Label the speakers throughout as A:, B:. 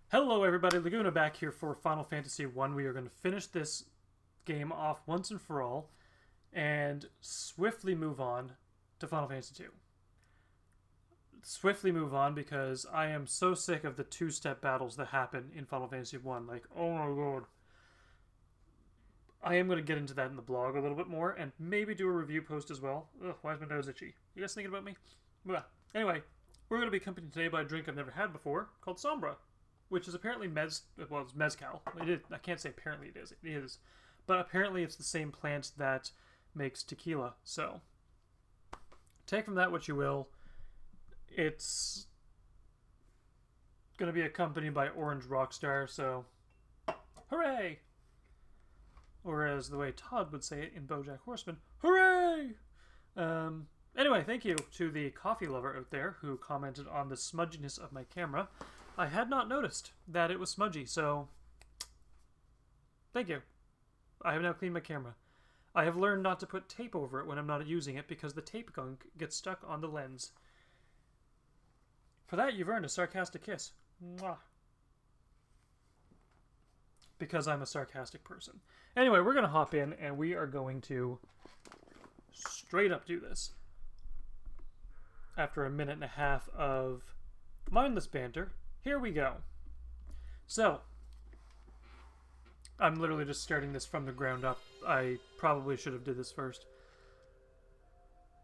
A: Hello everybody, Laguna back here for Final Fantasy 1. We are going to finish this game off once and for all and swiftly move on to Final Fantasy 2. Swiftly move on because I am so sick of the two-step battles that happen in Final Fantasy 1. Like, oh my god. I am going to get into that in the blog a little bit more and maybe do a review post as well. Ugh, why is my nose itchy? You guys thinking about me? Blah. Anyway, we're going to be accompanied today by a drink I've never had before called Sombra, which is apparently it's mezcal. It is, I can't say apparently it is. But apparently it's the same plant that makes tequila, so take from that what you will. It's going to be accompanied by Orange Rockstar, so hooray! Or as the way Todd would say it in BoJack Horseman, hooray! Anyway, thank you to the coffee lover out there who commented on the smudginess of my camera. I had not noticed that it was smudgy, so thank you. I have now cleaned my camera. I have learned not to put tape over it when I'm not using it because the tape gunk gets stuck on the lens. For that, you've earned a sarcastic kiss. Mwah. Because I'm a sarcastic person. Anyway, we're going to hop in and we are going to straight up do this. After a minute and a half of mindless banter, here we go. So, I'm literally just starting this from the ground up. I probably should have did this first.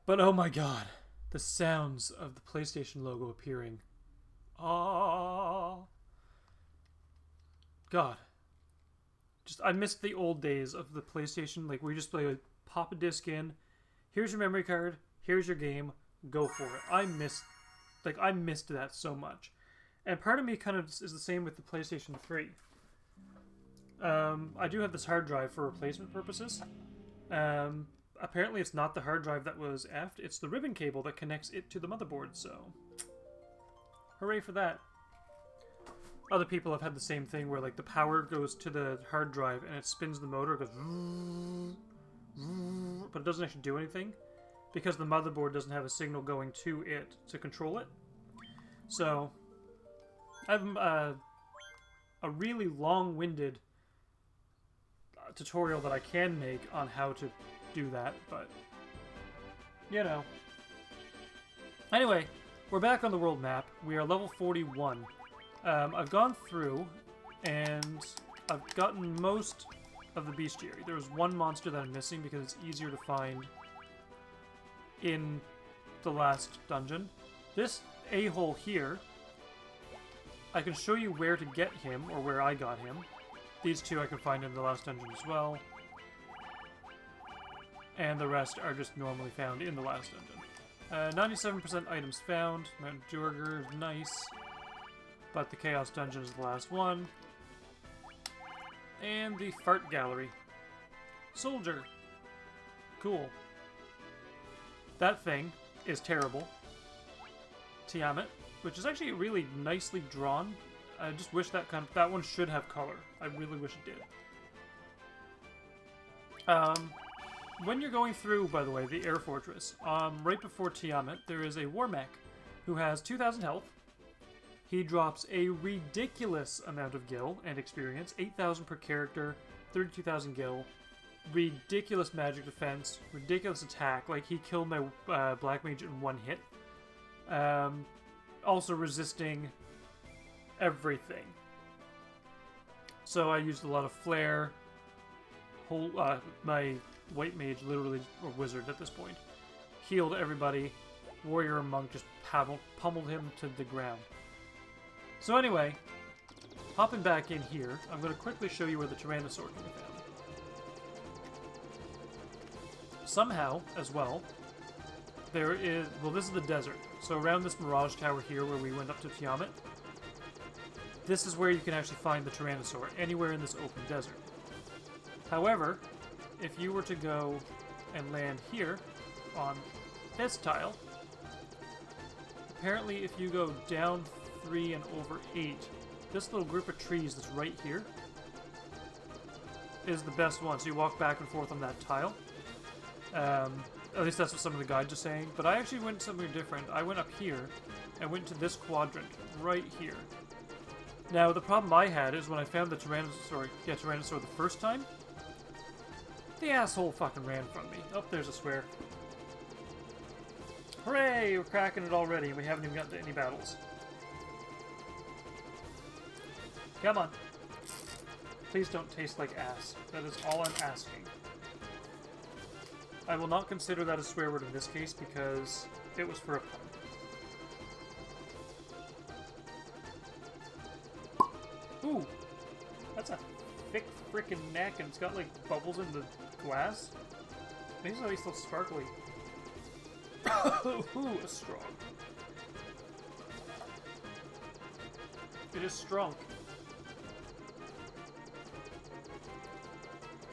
A: But oh my god, the sounds of the PlayStation logo appearing. Ah, God. I missed the old days of the PlayStation, like where you just play, pop a disc in, here's your memory card, here's your game, go for it. I missed that so much. And part of me kind of is the same with the PlayStation 3. I do have this hard drive for replacement purposes. Apparently it's not the hard drive that was effed, it's the ribbon cable that connects it to the motherboard, so hooray for that. Other people have had the same thing where like the power goes to the hard drive and it spins the motor, it goes but it doesn't actually do anything because the motherboard doesn't have a signal going to it to control it. So I have a really long-winded tutorial that I can make on how to do that, but you know. Anyway, we're back on the world map. We are level 41. I've gone through and I've gotten most of the bestiary. There was one monster that I'm missing because it's easier to find in the last dungeon. This a-hole here, I can show you where to get him, or where I got him. These two I can find in the last dungeon as well. And the rest are just normally found in the last dungeon. 97% items found. Mount Jorger is nice. But the Chaos Dungeon is the last one. And the Fart Gallery. Soldier. Cool. That thing is terrible. Tiamat, which is actually really nicely drawn. I just wish that one should have color. I really wish it did. When you're going through, by the way, the Air Fortress, right before Tiamat, there is a war mech who has 2,000 health. He drops a ridiculous amount of gil and experience, 8,000 per character, 32,000 gil, ridiculous magic defense, ridiculous attack. Like, he killed my Black Mage in one hit. Also resisting everything. So I used a lot of flare. My White Mage, literally, or Wizard at this point, healed everybody. Warrior and Monk just pummeled him to the ground. So anyway, hopping back in here, I'm going to quickly show you where the Tyrannosaur can be found. Somehow, as well, there is... Well, this is the desert. So around this Mirage Tower here where we went up to Tiamat, this is where you can actually find the Tyrannosaur, anywhere in this open desert. However, if you were to go and land here on this tile, apparently if you go down 3 and over 8, this little group of trees that's right here is the best one. So you walk back and forth on that tile. At least that's what some of the guides are saying. But I actually went somewhere different. I went up here and went to this quadrant right here. Now, the problem I had is when I found the Tyrannosaur the first time, the asshole fucking ran from me. Oh, there's a square. Hooray! We're cracking it already, and we haven't even gotten to any battles. Come on. Please don't taste like ass. That is all I'm asking. I will not consider that a swear word in this case because it was for a pun. Ooh! That's a thick frickin' neck and it's got like bubbles in the glass. Maybe it's still sparkly. Ooh, a strong. It is strong.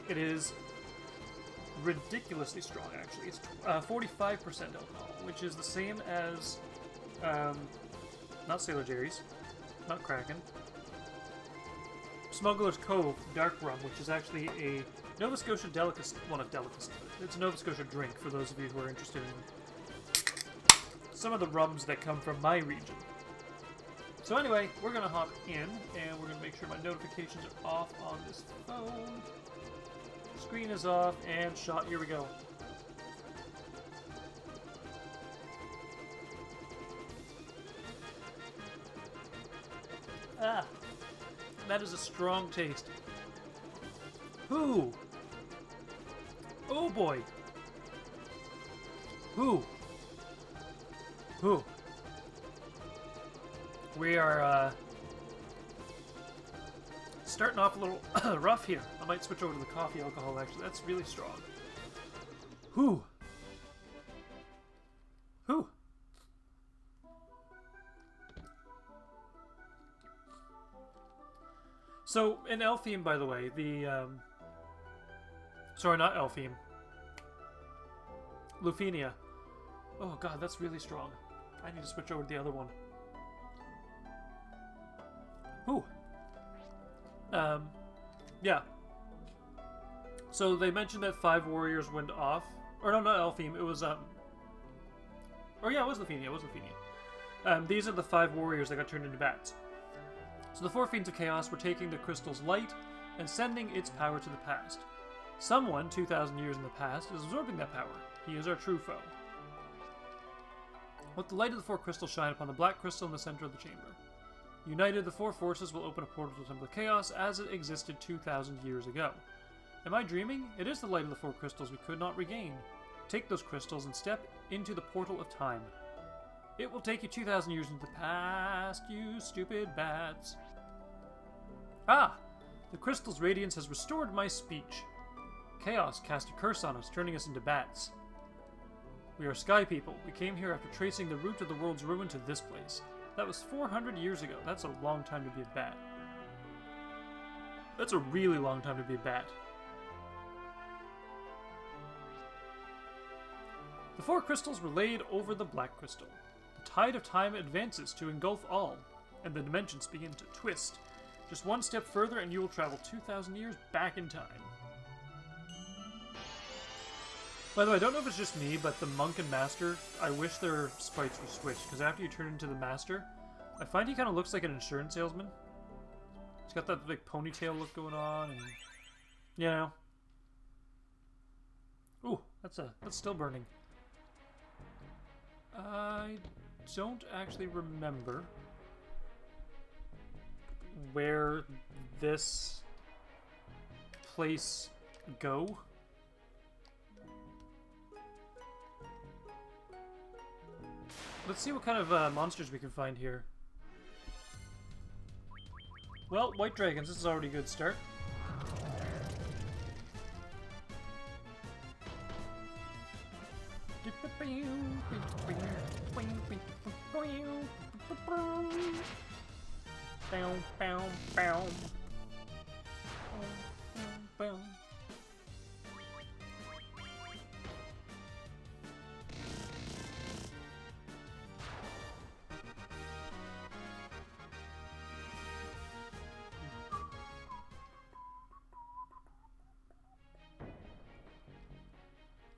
A: It is ridiculously strong, actually. It's 45% alcohol, which is the same as, not Sailor Jerry's, not Kraken. Smuggler's Cove Dark Rum, which is actually a Nova Scotia delicacy. Well, not delicacy, but it's a Nova Scotia drink for those of you who are interested in some of the rums that come from my region. So anyway, we're going to hop in, and we're going to make sure my notifications are off on this phone. Screen is off, and shot, here we go. Ah, that is a strong taste. Ooh. Oh boy. Ooh. Ooh. We are, starting off a little rough here. I might switch over to the coffee alcohol, actually. That's really strong. Whew. Whew. So, in Elftheme, by the way, the, sorry, not Elftheme. Lufenia. Oh god, that's really strong. I need to switch over to the other one. Ooh. Yeah. So they mentioned that 5 warriors went off. Or no, not Elftheme. It was, or yeah, it was Lufenia. It was Lufenia. These are the 5 warriors that got turned into bats. So the 4 Fiends of Chaos were taking the crystal's light and sending its power to the past. Someone, 2,000 years in the past, is absorbing that power. He is our true foe. Let the light of the 4 crystals shine upon the black crystal in the center of the chamber. United, the 4 forces will open a portal to the Temple of Chaos as it existed 2,000 years ago. Am I dreaming? It is the light of the 4 crystals we could not regain. Take those crystals and step into the portal of time. It will take you 2,000 years into the past, you stupid bats. Ah! The crystal's radiance has restored my speech. Chaos cast a curse on us, turning us into bats. We are sky people. We came here after tracing the route of the world's ruin to this place. That was 400 years ago. That's a long time to be a bat. That's a really long time to be a bat. The 4 crystals were laid over the black crystal. The tide of time advances to engulf all, and the dimensions begin to twist. Just one step further and you will travel 2,000 years back in time. By the way, I don't know if it's just me, but the Monk and Master, I wish their sprites were switched, because after you turn into the Master, I find he kind of looks like an insurance salesman. He's got that like ponytail look going on, and you know. Ooh, that's still burning. I don't actually remember where this place go. Let's see what kind of monsters we can find here. Well, white dragons, this is already a good start.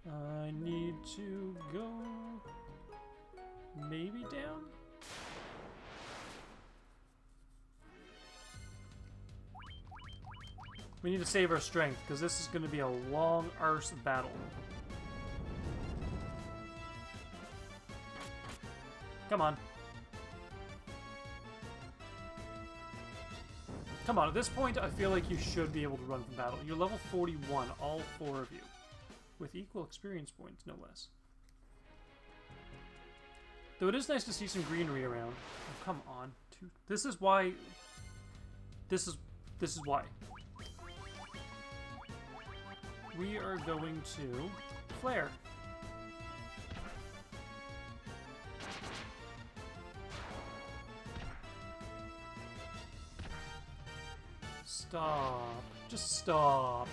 A: I need to go maybe down? We need to save our strength, because this is going to be a long arse battle. Come on. Come on, at this point, I feel like you should be able to run from battle. You're level 41, all 4 of you. With equal experience points, no less. Though it is nice to see some greenery around. Oh, come on. This is why... This is why. We are going to flare. Stop. Just stop.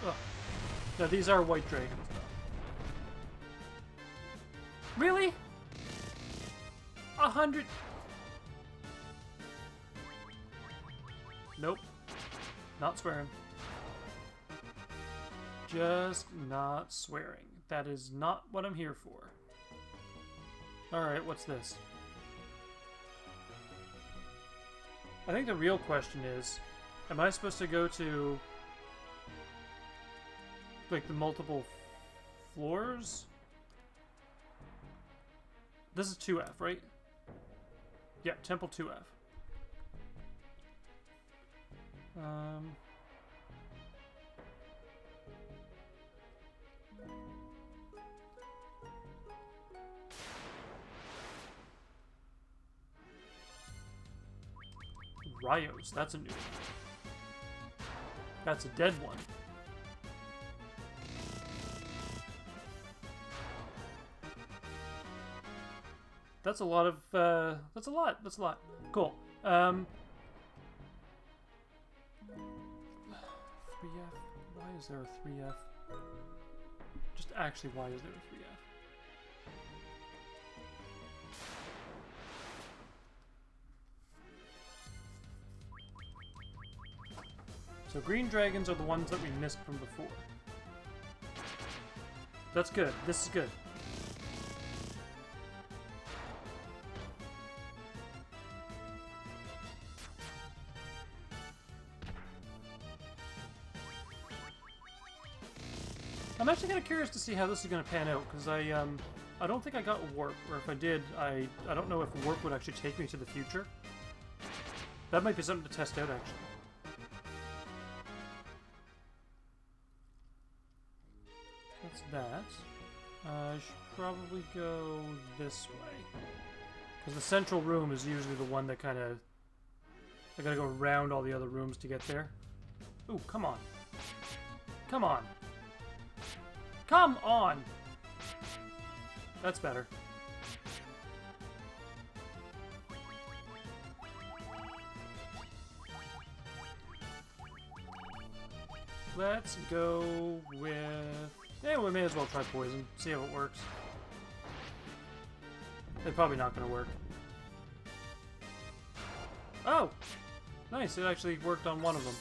A: Ugh. Now these are white dragons, though. Really? 100... Nope. Not swearing. Just not swearing. That is not what I'm here for. Alright, what's this? I think the real question is, am I supposed to go to, like, the multiple floors? This is 2F, right? Yeah, Temple 2F. Ryos, that's a new one. That's a dead one. That's a lot of, that's a lot. Cool. 3F. Why is there a 3F? Just actually, why is there a 3F? So green dragons are the ones that we missed from before. That's good. This is good. I'm actually kind of curious to see how this is going to pan out, because I don't think I got warp, or if I did, I don't know if warp would actually take me to the future. That might be something to test out, actually. That's that. I should probably go this way. Because the central room is usually the one that kind of... I gotta go around all the other rooms to get there. Ooh, come on. Come on. Come on! That's better. Let's go with... Yeah, we may as well try poison. See how it works. It's probably not going to work. Oh! Nice, it actually worked on one of them.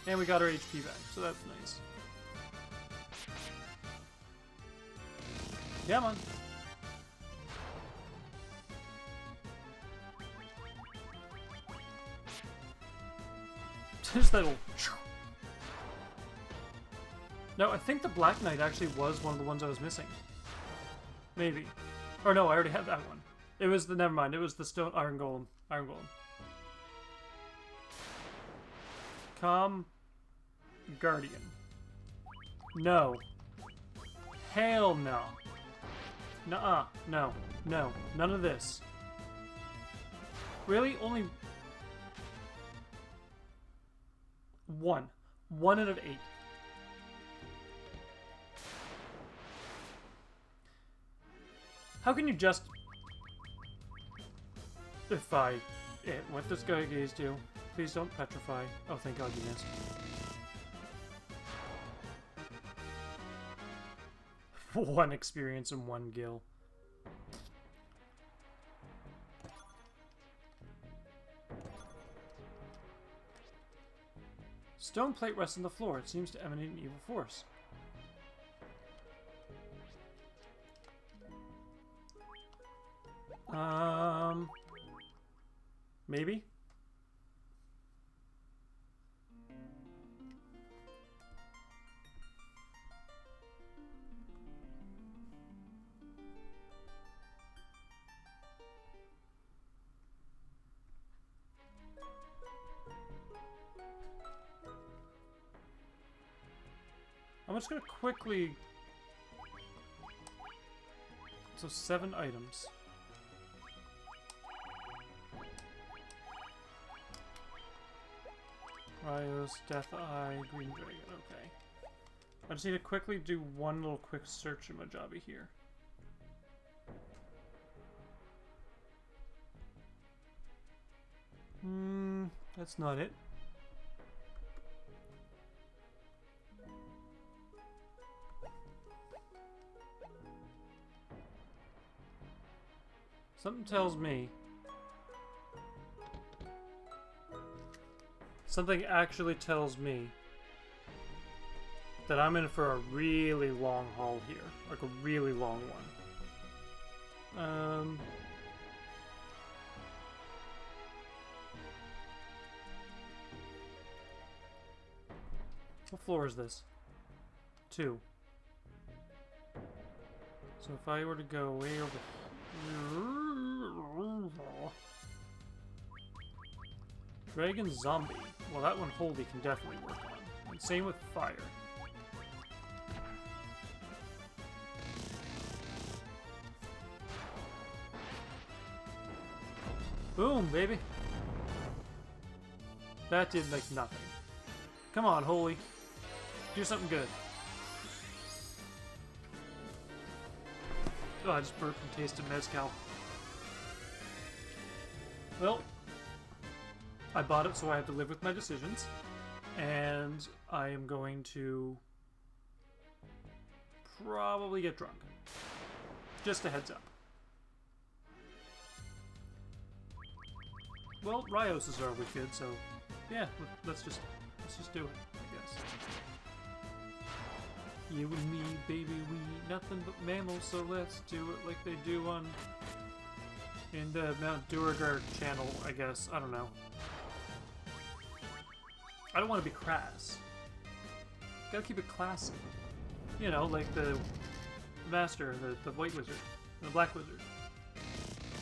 A: And we got our HP back, so that's nice. Come on. Just that little... No, I think the Black Knight actually was one of the ones I was missing. Maybe. Or no, I already had that one. It was the... Never mind, it was the Stone... Iron Golem. Iron Golem. Come... Guardian. No. Hell no. Nuh-uh. No. No. None of this. Really? Only... One. 1 out of 8. How can you just... Defy it? What does Sky Gaze do? Please don't petrify. Oh, thank God you missed. One experience and 1 gil. Stone plate rests on the floor. It seems to emanate an evil force. Maybe? just gonna quickly... So 7 items. Ryos, Death Eye, Green Dragon, okay. I just need to quickly do one little quick search in my jobby here. That's not it. Something tells me... Something actually tells me that I'm in for a really long haul here. Like a really long one. What floor is this? 2. So if I were to go way over here... Dragon Zombie. Well, that one Holy can definitely work on. And same with Fire. Boom, baby! That did, like, nothing. Come on, Holy. Do something good. Oh, I just burped and tasted mezcal. Well, I bought it, so I have to live with my decisions. And I am going to probably get drunk. Just a heads up. Well, Ryos are always good, so yeah, let's just do it, I guess. You and me, baby, we eat nothing but mammals, so let's do it like they do in the Mount Duergar channel, I guess. I don't know. I don't want to be crass. Gotta keep it classy. You know, like the Master, the White Wizard, and the Black Wizard.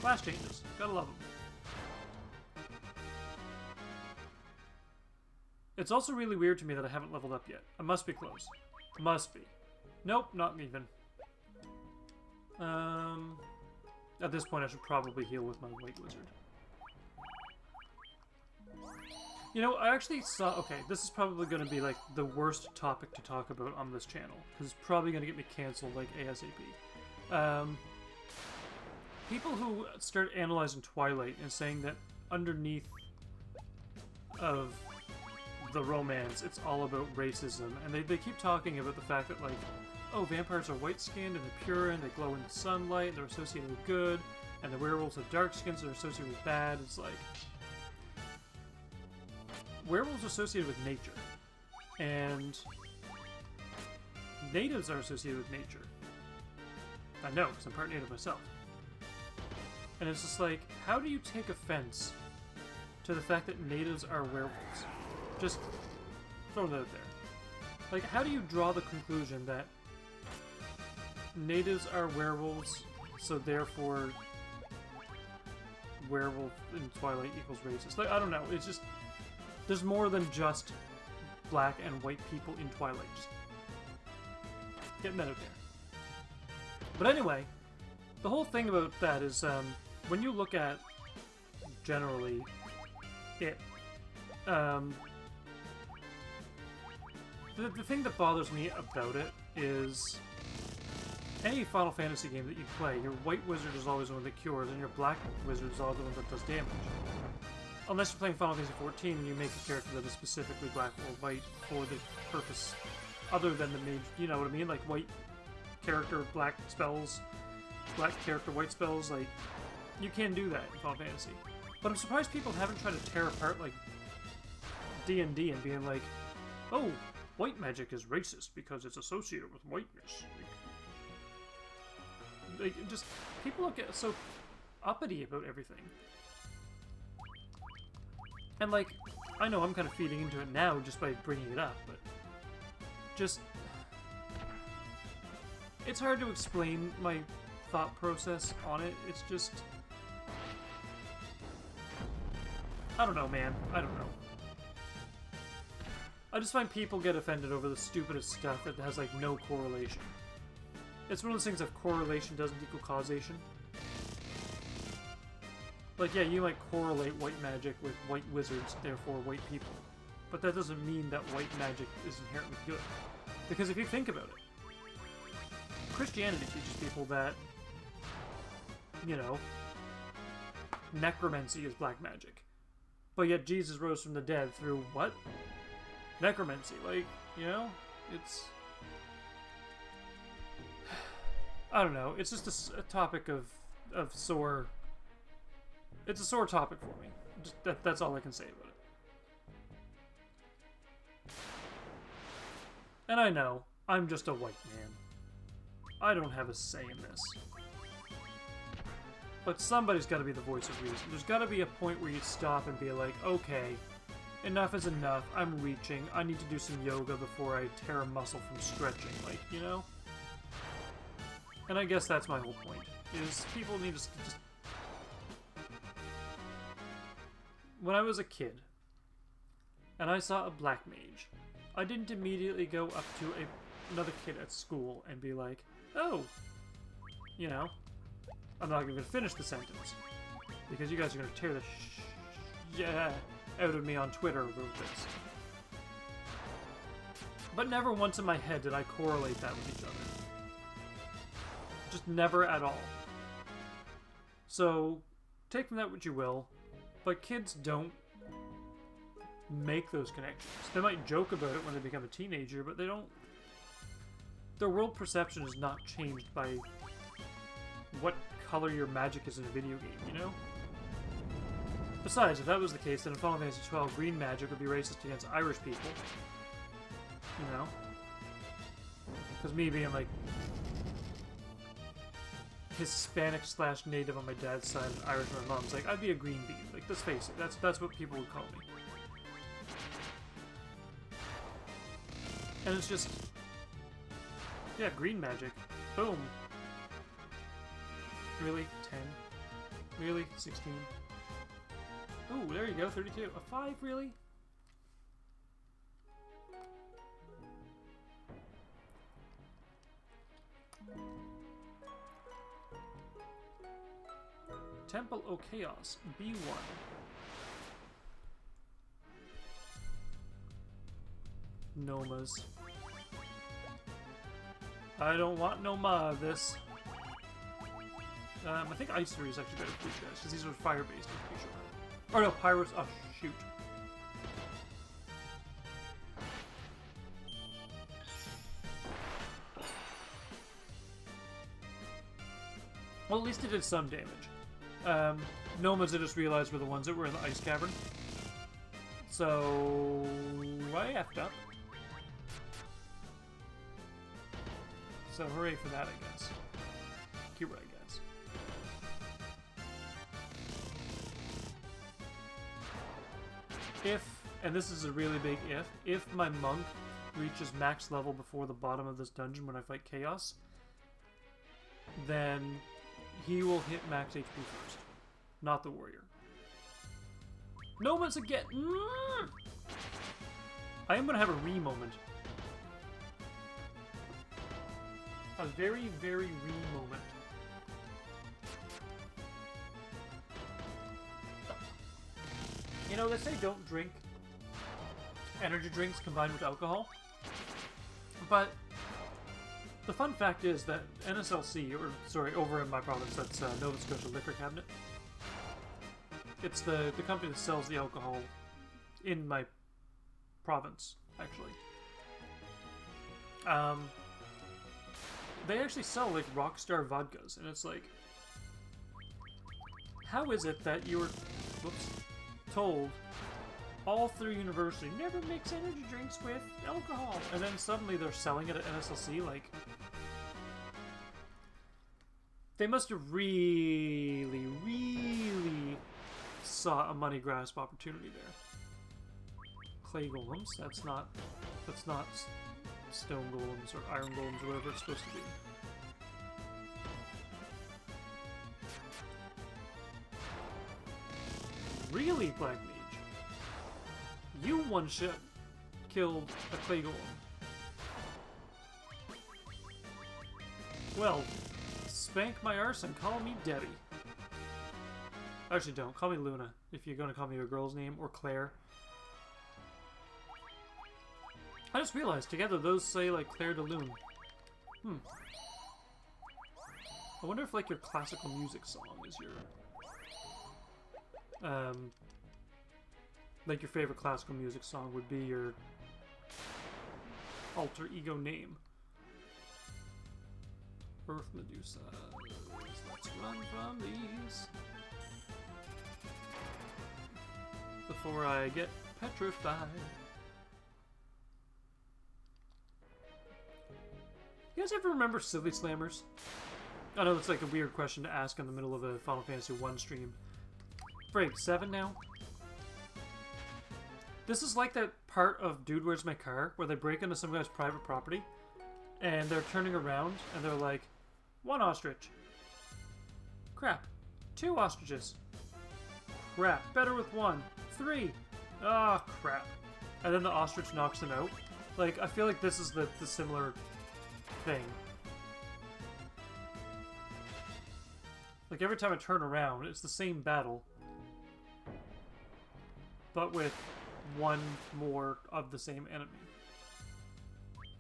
A: Class changes. Gotta love them. It's also really weird to me that I haven't leveled up yet. I must be close. Must be. Nope, not even. At this point I should probably heal with my White Wizard. You know, I actually saw... Okay, this is probably going to be, like, the worst topic to talk about on this channel. Because it's probably going to get me cancelled, like, ASAP. People who start analyzing Twilight and saying that underneath of the romance, it's all about racism. And they keep talking about the fact that, like, oh, vampires are white-skinned and they're pure and they glow in the sunlight, they're associated with good, and the werewolves have dark skins, so they're associated with bad. It's like... werewolves are associated with nature, and natives are associated with nature. I know, because I'm part native myself. And it's just like, how do you take offense to the fact that natives are werewolves? Just throw that out there. Like, how do you draw the conclusion that natives are werewolves, so therefore werewolf in Twilight equals racist? Like, I don't know, it's just... there's more than just black and white people in Twilight. Just getting that out there. But anyway, the whole thing about that is, when you look at, generally, it, the thing that bothers me about it is any Final Fantasy game that you play, your white wizard is always the one that cures, and your black wizard is always the one that does damage. Unless you're playing Final Fantasy XIV and you make a character that is specifically black or white for the purpose other than the mage, you know what I mean? Like white character, black spells, black character, white spells, like, you can do that in Final Fantasy. But I'm surprised people haven't tried to tear apart, like, D&D and being like, oh, white magic is racist because it's associated with whiteness. Like just, people get so uppity about everything. And, like, I know I'm kind of feeding into it now just by bringing it up, but just... it's hard to explain my thought process on it. It's just... I don't know, man. I don't know. I just find people get offended over the stupidest stuff that has, like, no correlation. It's one of those things of correlation doesn't equal causation. Like, yeah, you might correlate white magic with white wizards, therefore white people. But that doesn't mean that white magic is inherently good. Because if you think about it, Christianity teaches people that, you know, necromancy is black magic. But yet Jesus rose from the dead through what? Necromancy. Like, you know, it's... I don't know. It's just a topic of sore... It's a sore topic for me. Just that's all I can say about it. And I know, I'm just a white man. I don't have a say in this. But somebody's got to be the voice of reason. There's got to be a point where you stop and be like, okay, enough is enough. I'm reaching. I need to do some yoga before I tear a muscle from stretching. Like, you know? And I guess that's my whole point, is people need to just... When I was a kid, and I saw a black mage, I didn't immediately go up to another kid at school and be like, oh, you know, I'm not even going to finish the sentence, because you guys are going to tear the yeah out of me on Twitter about this. But never once in my head did I correlate that with each other. Just never at all. So, take from that what you will, but kids don't make those connections. They might joke about it when they become a teenager, but they don't... Their world perception is not changed by what color your magic is in a video game, you know? Besides, if that was the case, then in Final Fantasy XII, green magic would be racist against Irish people. You know? Because me being, like, Hispanic/native on my dad's side and Irish on my mom's, like, I'd be a green bean. Like, let's face it, that's what people would call me. And it's just... Yeah, green magic. Boom. Really? 10? Really? 16? Ooh, there you go, 32. A 5, really? Temple O Chaos, B1. Nomas. I don't want no more of this. I think Ice 3 is actually better for these guys, because these are fire-based, I'm pretty sure. Or no, Pyros. Oh, shoot. Well, at least it did some damage. Nomas I just realized were the ones that were in the ice cavern. So... I effed up. So hooray for that, I guess. Cute, I guess. If, and this is a really big if my monk reaches max level before the bottom of this dungeon when I fight Chaos, then he will hit max HP first, not the warrior. No one's again. I am gonna have a re-moment. A very, very re-moment. You know, they say don't drink energy drinks combined with alcohol, but the fun fact is that NSLC, or sorry, over in my province, that's Nova Scotia Liquor Cabinet. It's the company that sells the alcohol in my province, actually. They actually sell, like, Rockstar vodkas, and it's like, how is it that you were, told all through university, never mix energy drinks with alcohol, and then suddenly they're selling it at NSLC? Like, they must have really, really saw a money grasp opportunity there. Clay golems, that's not stone golems or iron golems or whatever it's supposed to be. Really, Black Mage? You one-shot killed a clay golem. Well, spank my arse and call me Debbie. Actually, don't. Call me Luna, if you're going to call me a girl's name, or Claire. I just realized, together, those say, like, Claire de Lune. I wonder if, like, your classical music song is your... like, your favorite classical music song would be your alter ego name. Earth Medusa. Let's run from these before I get petrified. You guys ever remember Silly Slammers? I know it's like a weird question to ask in the middle of a Final Fantasy 1 stream. Frig, 7 now? This is like that part of Dude, Where's My Car? Where they break into some guy's private property and they're turning around and they're like, 1 ostrich. Crap. 2 ostriches. Crap. Better with 1. 3. Ah, oh, crap. And then the ostrich knocks them out. Like, I feel like this is the similar thing. Like, every time I turn around, it's the same battle. But with 1 more of the same enemy.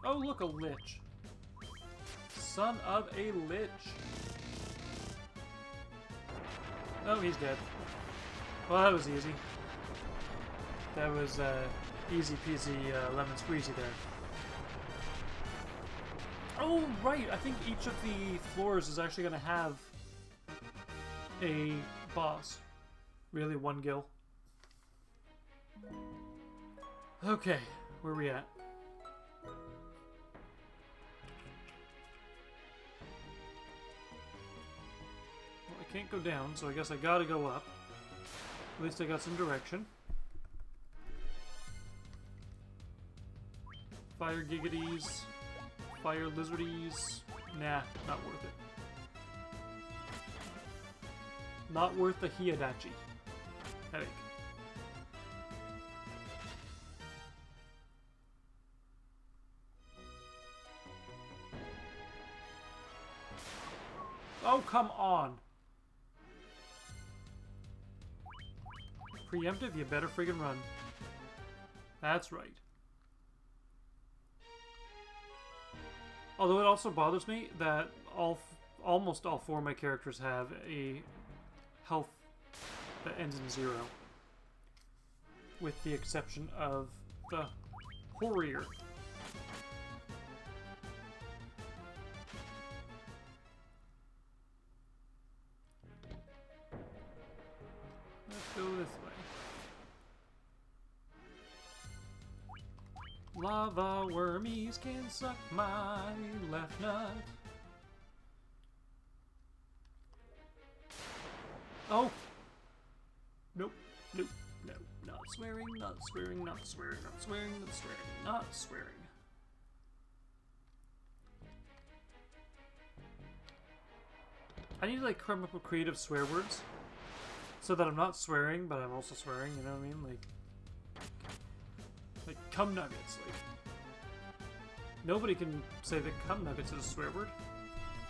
A: Oh, look, a lich. Son of a lich. Oh, he's dead. Well, that was easy. That was easy peasy lemon squeezy there. Oh, right. I think each of the floors is actually going to have a boss. Really, 1 gil. Okay, where are we at? Well, I can't go down, so I guess I gotta go up. At least I got some direction. Fire giggities. Fire lizardies. Nah, not worth it. Not worth the Hiyadachi. Headache. Oh, come on. Preemptive, you better friggin' run. That's right. Although it also bothers me that almost all 4 of my characters have a health that ends in 0. With the exception of the Warrior. Let's go this way. Lava wormies can suck my left nut. Oh! Nope, nope, no. Not swearing, not swearing, not swearing, not swearing, not swearing, not swearing. I need to like come up with creative swear words so that I'm not swearing, but I'm also swearing, you know what I mean? Like cum nuggets. Like, nobody can say that cum nuggets is a swear word.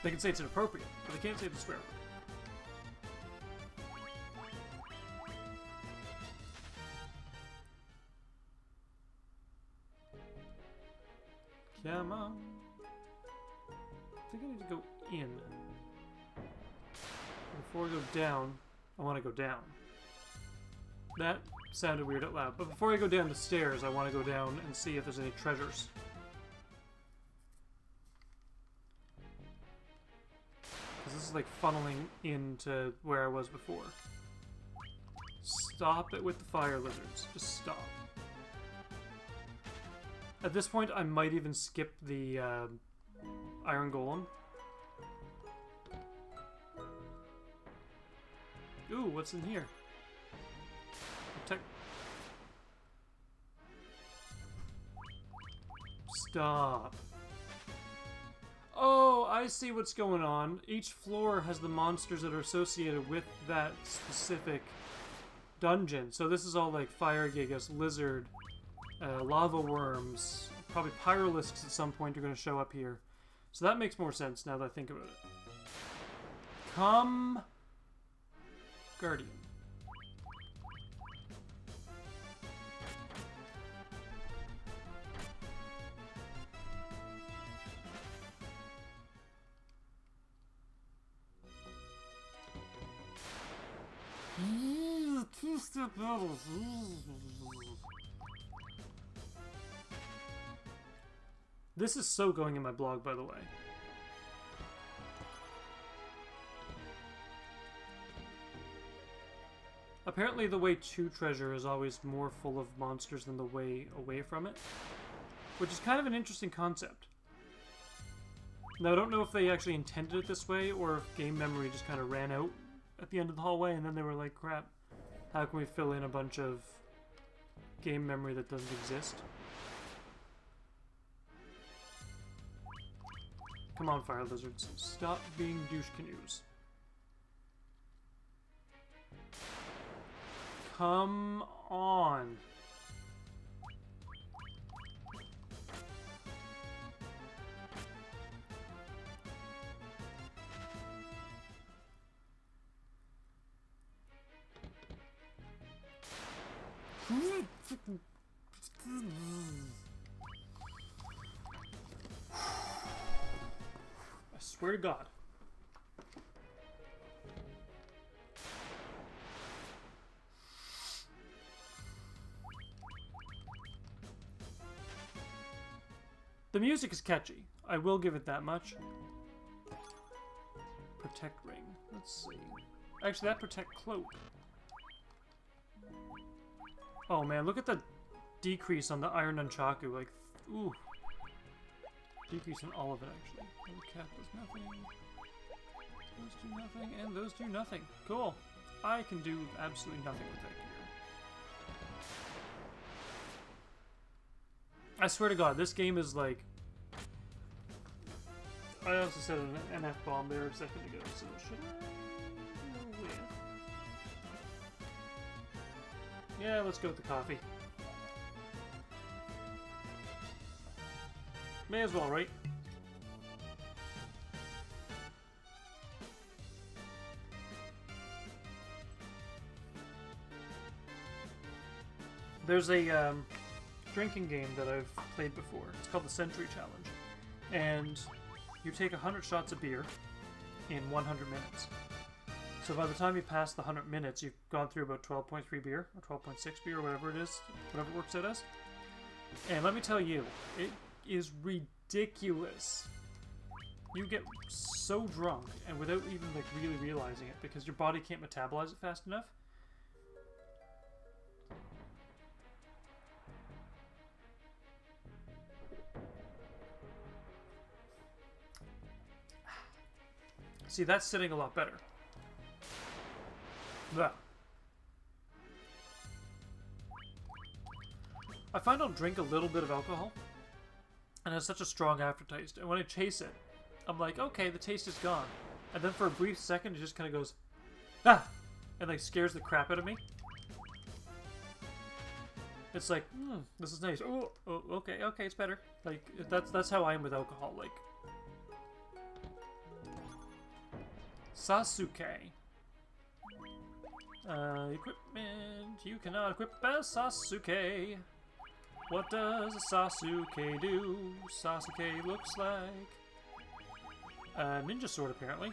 A: They can say it's inappropriate, but they can't say it's a swear word. Come on. I think I need to go in. Before I go down, I want to go down. That sounded weird out loud. But before I go down the stairs, I want to go down and see if there's any treasures. Because this is like funneling into where I was before. Stop it with the fire lizards. Just stop. At this point, I might even skip the Iron Golem. Ooh, what's in here? Protect. Stop. Oh, I see what's going on. Each floor has the monsters that are associated with that specific dungeon. So this is all like Fire Gigas, Lizard, lava worms, probably pyrolisks at some point are going to show up here. So that makes more sense now that I think about it. Come, Guardian. Two-step battles. This is so going in my blog, by the way. Apparently the way to treasure is always more full of monsters than the way away from it, which is kind of an interesting concept. Now, I don't know if they actually intended it this way, or if game memory just kind of ran out at the end of the hallway, and then they were like, crap, how can we fill in a bunch of game memory that doesn't exist? Come on, fire lizards. Stop being douche canoes. Come on. I swear to God. The music is catchy. I will give it that much. Protect ring. Let's see. Actually, that protect cloak. Oh man, look at the decrease on the iron nunchaku. Like, ooh. Decrease in all of it, actually. The cap does nothing. Those do nothing, and those do nothing. Cool. I can do absolutely nothing with that gear. I swear to God, this game is like... I also said an F-bomb there a second ago, so should I go with... Yeah, let's go with the coffee. May as well, right? There's a drinking game that I've played before. It's called the Century Challenge. And you take 100 shots of beer in 100 minutes. So by the time you pass the 100 minutes, you've gone through about 12.3 beer, or 12.6 beer, or whatever it is, whatever it works out as. And let me tell you, it is ridiculous. You get so drunk, and without even like really realizing it, because your body can't metabolize it fast enough. See, that's sitting a lot better. Blah. I find I'll drink a little bit of alcohol, and it has such a strong aftertaste. And when I chase it, I'm like, okay, the taste is gone. And then for a brief second, it just kind of goes, ah! And like scares the crap out of me. It's like, this is nice. Oh, okay, it's better. Like, that's how I am with alcohol. Like, Sasuke. Equipment. You cannot equip as Sasuke. What does a Sasuke do? Sasuke looks like a ninja sword, apparently.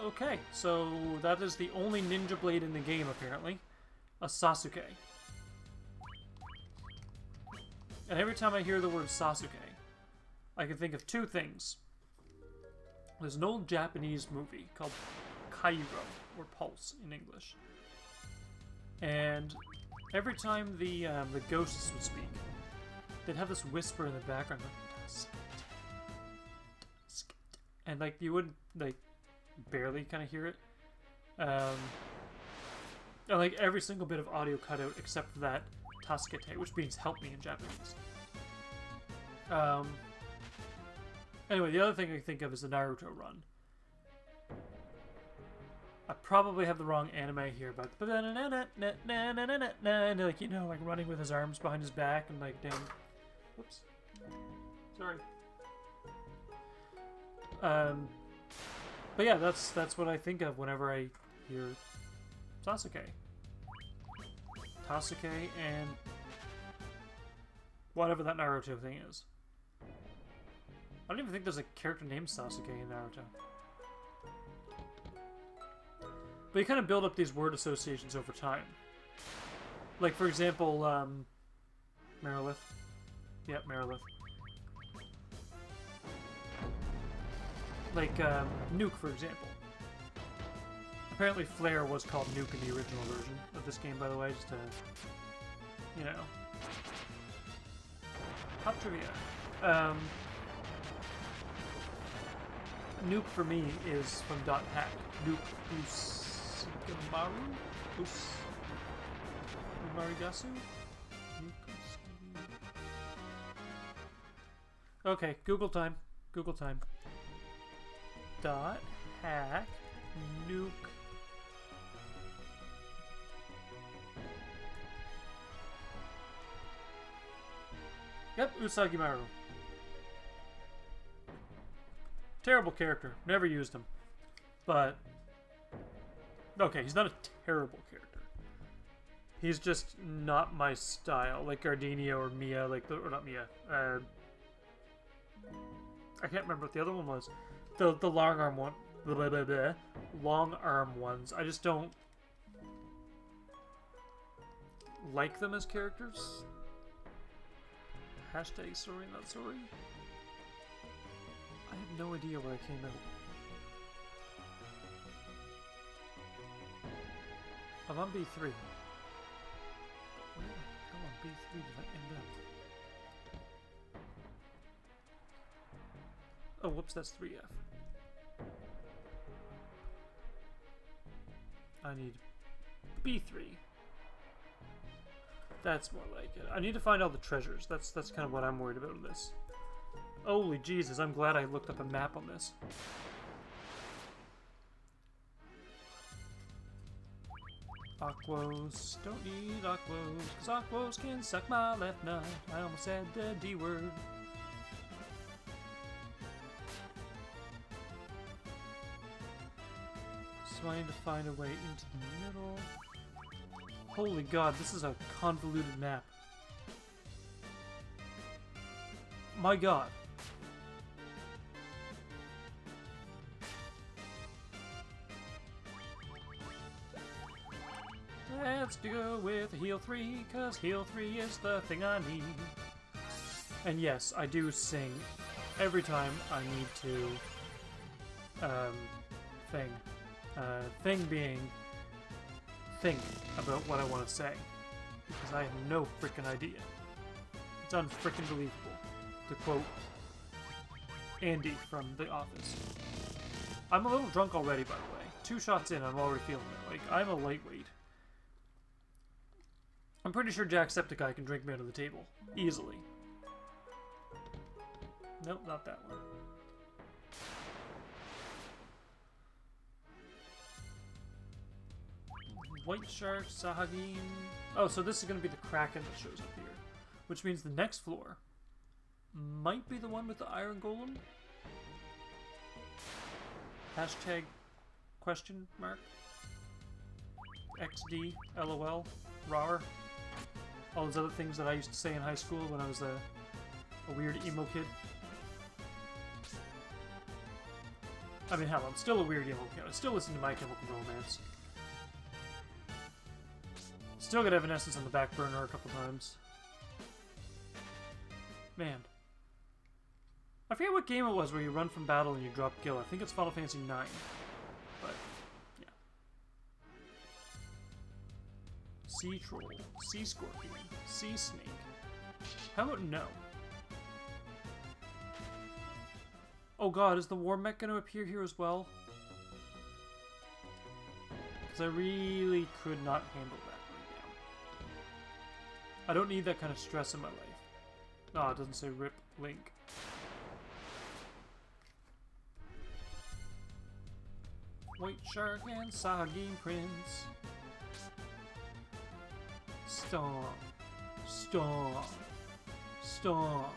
A: Okay, so that is the only ninja blade in the game, apparently. A Sasuke. And every time I hear the word Sasuke, I can think of two things. There's an old Japanese movie called Cairo, or Pulse in English. And every time the ghosts would speak, they'd have this whisper in the background, like, and like you would like barely kind of hear it. And like every single bit of audio cut out except for that Tasukete, which means help me in Japanese. Anyway, the other thing I think of is the Naruto run. I probably have the wrong anime here, but and like, you know, like running with his arms behind his back and like damn. Whoops. Sorry. But yeah, that's what I think of whenever I hear Sasuke. Sasuke and whatever that Naruto thing is. I don't even think there's a character named Sasuke in Naruto. But you kind of build up these word associations over time. Like, for example, Merilith. Yep, Merilith. Like, Nuke, for example. Apparently Flare was called Nuke in the original version of this game, by the way, just to, you know. Hot trivia. Nuke for me is from Dot Hack. Nuke Usagamaru? Umarigasu? Okay, Google time. Google time. Dot Hack Nuke. Yep, Usagimaru. Terrible character. Never used him. But okay, he's not a terrible character. He's just not my style. Like Gardenia or Mia, like or not Mia. I can't remember what the other one was. The long arm one. Blah, blah, blah, blah. Long arm ones. I just don't like them as characters. Hashtag sorry, not sorry. I have no idea where I came out. I'm on B3. Where the hell on B3 did I end up? Oh, whoops, that's 3F. I need B3. That's more like it. I need to find all the treasures. That's kind of what I'm worried about in this. Holy Jesus, I'm glad I looked up a map on this. Aquos, don't need Aquos, cause Aquos can suck my left nut. I almost said the D word. So I need to find a way into the middle. Holy God, this is a convoluted map. My God. Let's go with heal 3, cause heal 3 is the thing I need. And yes, I do sing every time I need to, thing being, think about what I want to say. Because I have no freaking idea. It's unfreaking believable. To quote Andy from The Office. I'm a little drunk already, by the way. 2 shots in, I'm already feeling it. Like, I'm a lightweight. I'm pretty sure Jacksepticeye can drink me under the table. Easily. Nope, not that one. White Shark, Sahagin. Oh, so this is going to be the Kraken that shows up here. Which means the next floor might be the one with the Iron Golem? Hashtag question mark? XD, LOL, RAR. All those other things that I used to say in high school when I was a weird emo kid. I mean, hell, I'm still a weird emo kid. I still listen to My Chemical Romance. Still got Evanescence on the back burner a couple times. Man. I forget what game it was where you run from battle and you drop kill. I think it's Final Fantasy IX. But, yeah. Sea Troll, Sea Scorpion, Sea Snake. How about no? Oh god, is the War Mech going to appear here as well? Because I really could not handle that right now. I don't need that kind of stress in my life. Oh, it doesn't say RIP Link. White Shark and Soggy Prince. Stomp. Stomp. Stomp.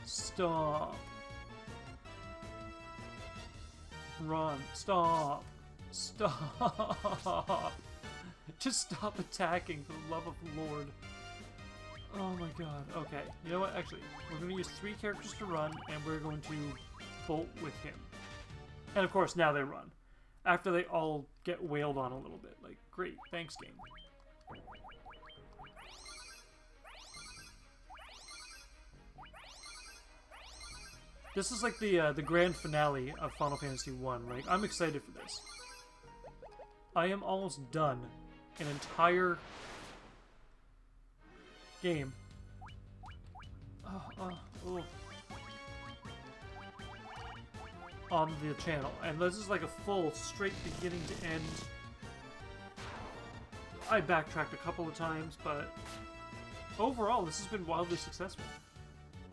A: Stomp. Run. Stop. Stop. Just stop attacking, for the love of the Lord. Oh my god. Okay. You know what? Actually, we're going to use 3 characters to run, and we're going to bolt with him. And of course, now they run. After they all get wailed on a little bit. Like, great. Thanks, game. This is like the grand finale of Final Fantasy 1, right? I'm excited for this. I am almost done an entire game. On the channel. And this is like a full, straight beginning to end. I backtracked a couple of times, but overall, this has been wildly successful.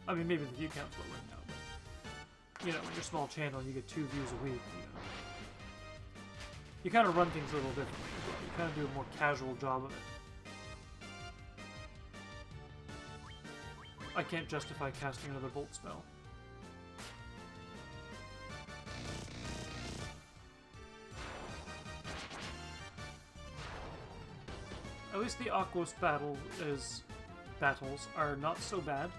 A: I mean, maybe the view count's low right now, but you know, when you're a small channel and you get 2 views a week, you know. You kind of run things a little differently as well. You kind of do a more casual job of it. I can't justify casting another Bolt spell. At least the Aquos battles are not so bad.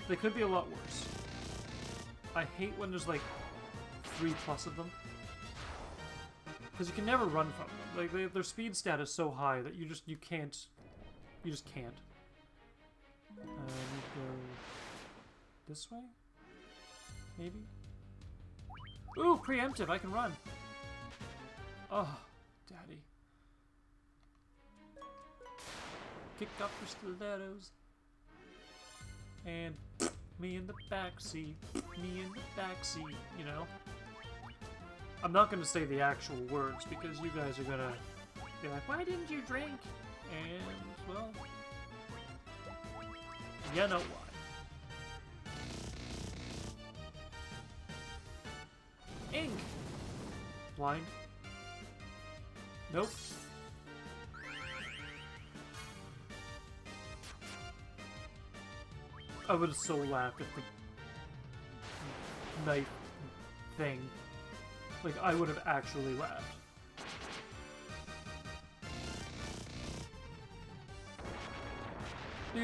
A: They could be a lot worse. I hate when there's like 3+ of them. Because you can never run from them. Like their speed stat is so high that you just can't. You just can't. I need to go this way? Maybe? Ooh, preemptive! I can run! Oh, daddy. Kick off your stilettos. And me in the backseat. Me in the backseat, you know? I'm not going to say the actual words because you guys are going to be like, why didn't you drink? And, well, you know why. Ink! Blind. Nope. I would have so laughed if the knife thing. Like, I would have actually laughed. I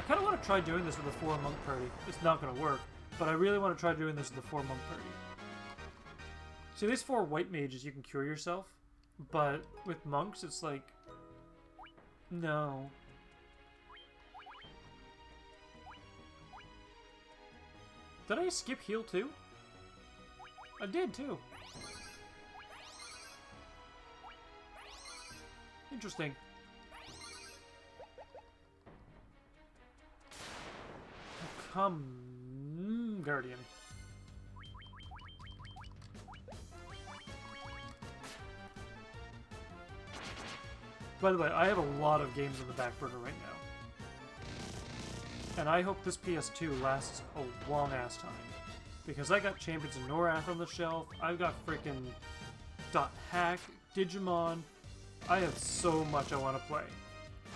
A: kind of want to try doing this with a 4-monk party. It's not going to work, but I really want to try doing this with a 4-monk party. See, these 4 white mages, you can cure yourself, but with monks, it's like, no. Did I skip heal too? I did too. Interesting. Oh, come, Guardian. By the way, I have a lot of games on the back burner right now. And I hope this PS2 lasts a long-ass time. Because I got Champions of Norath on the shelf, I've got frickin' .hack, Digimon, I have so much I want to play.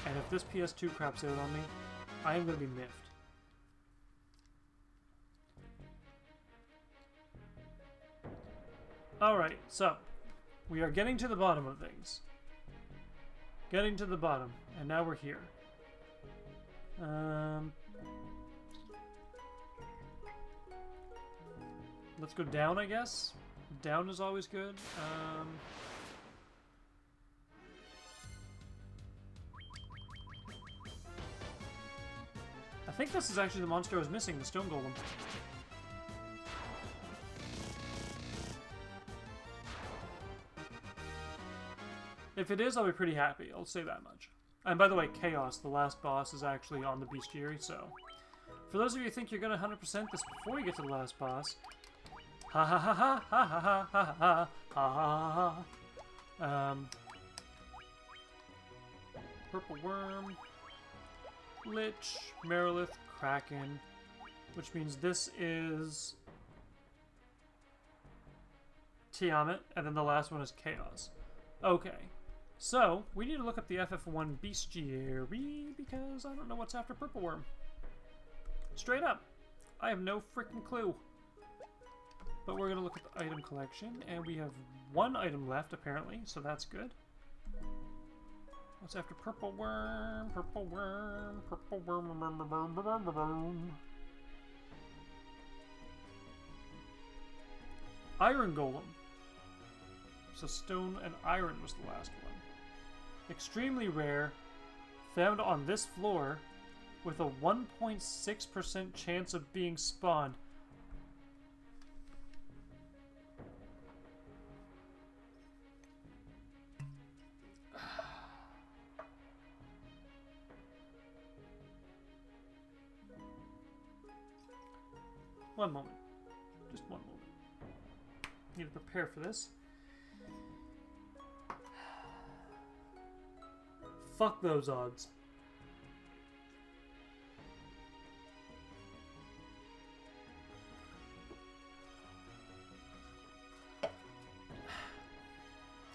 A: And if this PS2 craps out on me, I am going to be miffed. Alright, so, we are getting to the bottom of things. Getting to the bottom, and now we're here. Let's go down, I guess. Down is always good. I think this is actually the monster I was missing, the stone golem. If it is, I'll be pretty happy. I'll say that much. And by the way, Chaos, the last boss, is actually on the bestiary, so... For those of you who think you're gonna 100% this before you get to the last boss... Ha ha ha ha ha ha ha ha ha ha ha. Purple worm. Lich, Merilith, Kraken, which means this is Tiamat, and then the last one is Chaos. Okay, so we need to look up the FF1 bestiary because I don't know what's after Purple Worm. Straight up, I have no freaking clue. But we're gonna look at the item collection, and we have one item left apparently, so that's good. What's after Purple Worm? Purple Worm, Purple Worm. Iron Golem. So stone and iron was the last one. Extremely rare, found on this floor, with a 1.6% chance of being spawned. One moment. Just one moment. Need to prepare for this. Fuck those odds.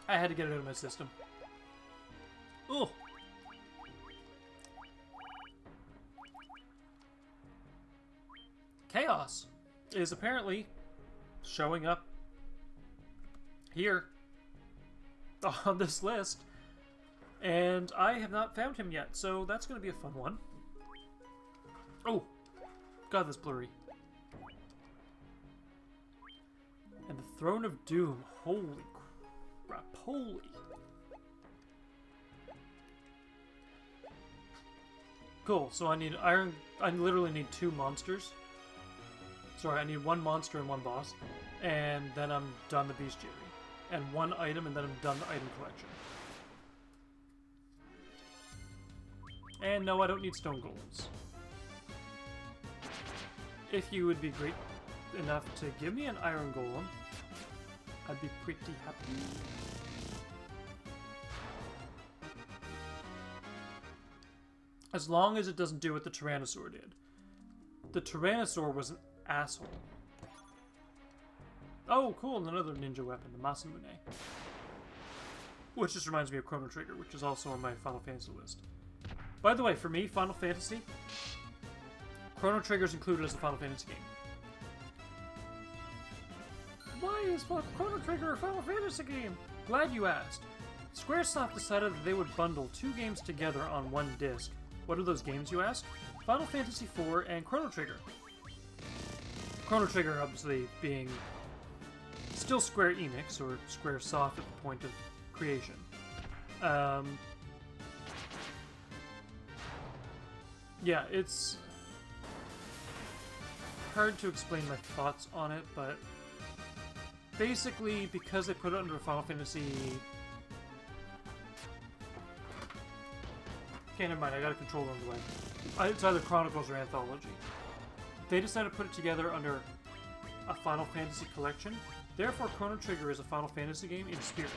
A: I had to get it out of my system. Ugh. Chaos is apparently showing up here on this list, and I have not found him yet, so that's going to be a fun one. Oh, God, that's blurry. And the Throne of Doom. Holy crap, holy. Cool, so I need iron. I literally need 2 monsters. Sorry, I need 1 monster and 1 boss, and then I'm done the bestiary. And 1 item, and then I'm done the item collection. And no, I don't need stone golems. If you would be great enough to give me an iron golem, I'd be pretty happy. As long as it doesn't do what the Tyrannosaur did. The Tyrannosaur was an asshole. Oh, cool, and another ninja weapon, the Masamune. Which just reminds me of Chrono Trigger, which is also on my Final Fantasy list. By the way, for me, Final Fantasy, Chrono Trigger is included as a Final Fantasy game. Why is Chrono Trigger a Final Fantasy game? Glad you asked. Squaresoft decided that they would bundle 2 games together on 1 disc. What are those games, you ask? Final Fantasy IV and Chrono Trigger. Chrono Trigger, obviously, being still Square Enix, or Squaresoft at the point of creation. Yeah, it's hard to explain my thoughts on it, but basically, because they put it under Final Fantasy... Okay, never mind, I got a controller on the way. It's either Chronicles or Anthology. They decided to put it together under a Final Fantasy collection. Therefore, Chrono Trigger is a Final Fantasy game in spirit.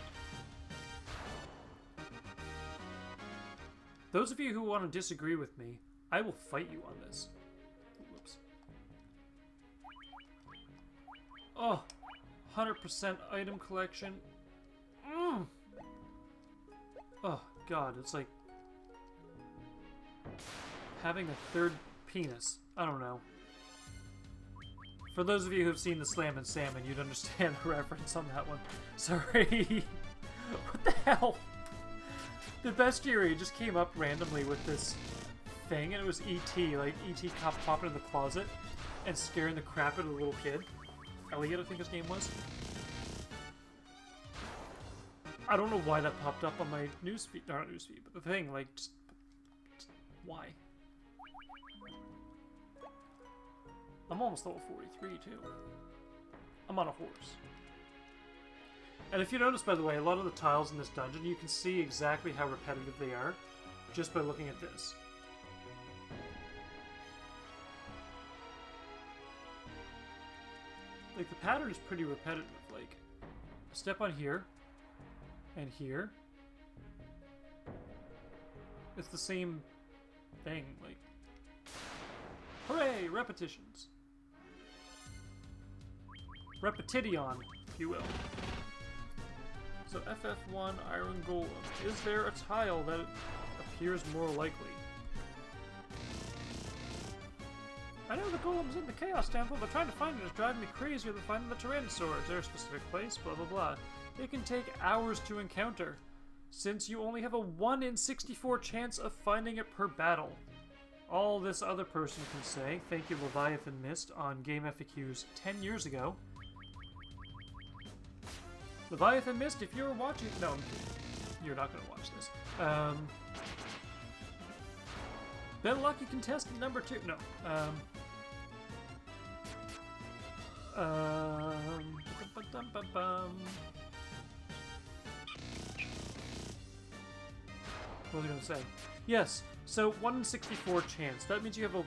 A: Those of you who want to disagree with me, I will fight you on this. Whoops. Oh, 100% item collection. Oh, God, it's like having a 3rd penis. I don't know. For those of you who've seen the Slam and Salmon, you'd understand the reference on that one. Sorry. What the hell? The bestiary just came up randomly with this thing, and it was E.T. Like, E.T. popping in the closet and scaring the crap out of the little kid. Elliot, I think his name was. I don't know why that popped up on my newsfeed. Not newsfeed, but the thing, like, just why? I'm almost level 43, too. I'm on a horse. And if you notice, by the way, a lot of the tiles in this dungeon, you can see exactly how repetitive they are just by looking at this. Like, the pattern is pretty repetitive. Like, step on here, and here. It's the same thing. Like, hooray! Repetitions. Repetition, if you will. So FF1 Iron Golem. Is there a tile that appears more likely? I know the golem's in the Chaos Temple, but trying to find it is driving me crazier than finding the Tyrannosaur. Is there a specific place? Blah blah blah. It can take hours to encounter, since you only have a 1 in 64 chance of finding it per battle. All this other person can say, thank you Leviathan Mist, on Game FAQs 10 years ago. Leviathan Mist, if you're watching... No, you're not going to watch this. Been lucky contestant number 2. No. What was I going to say? Yes, so 1 in 64 chance. That means you have a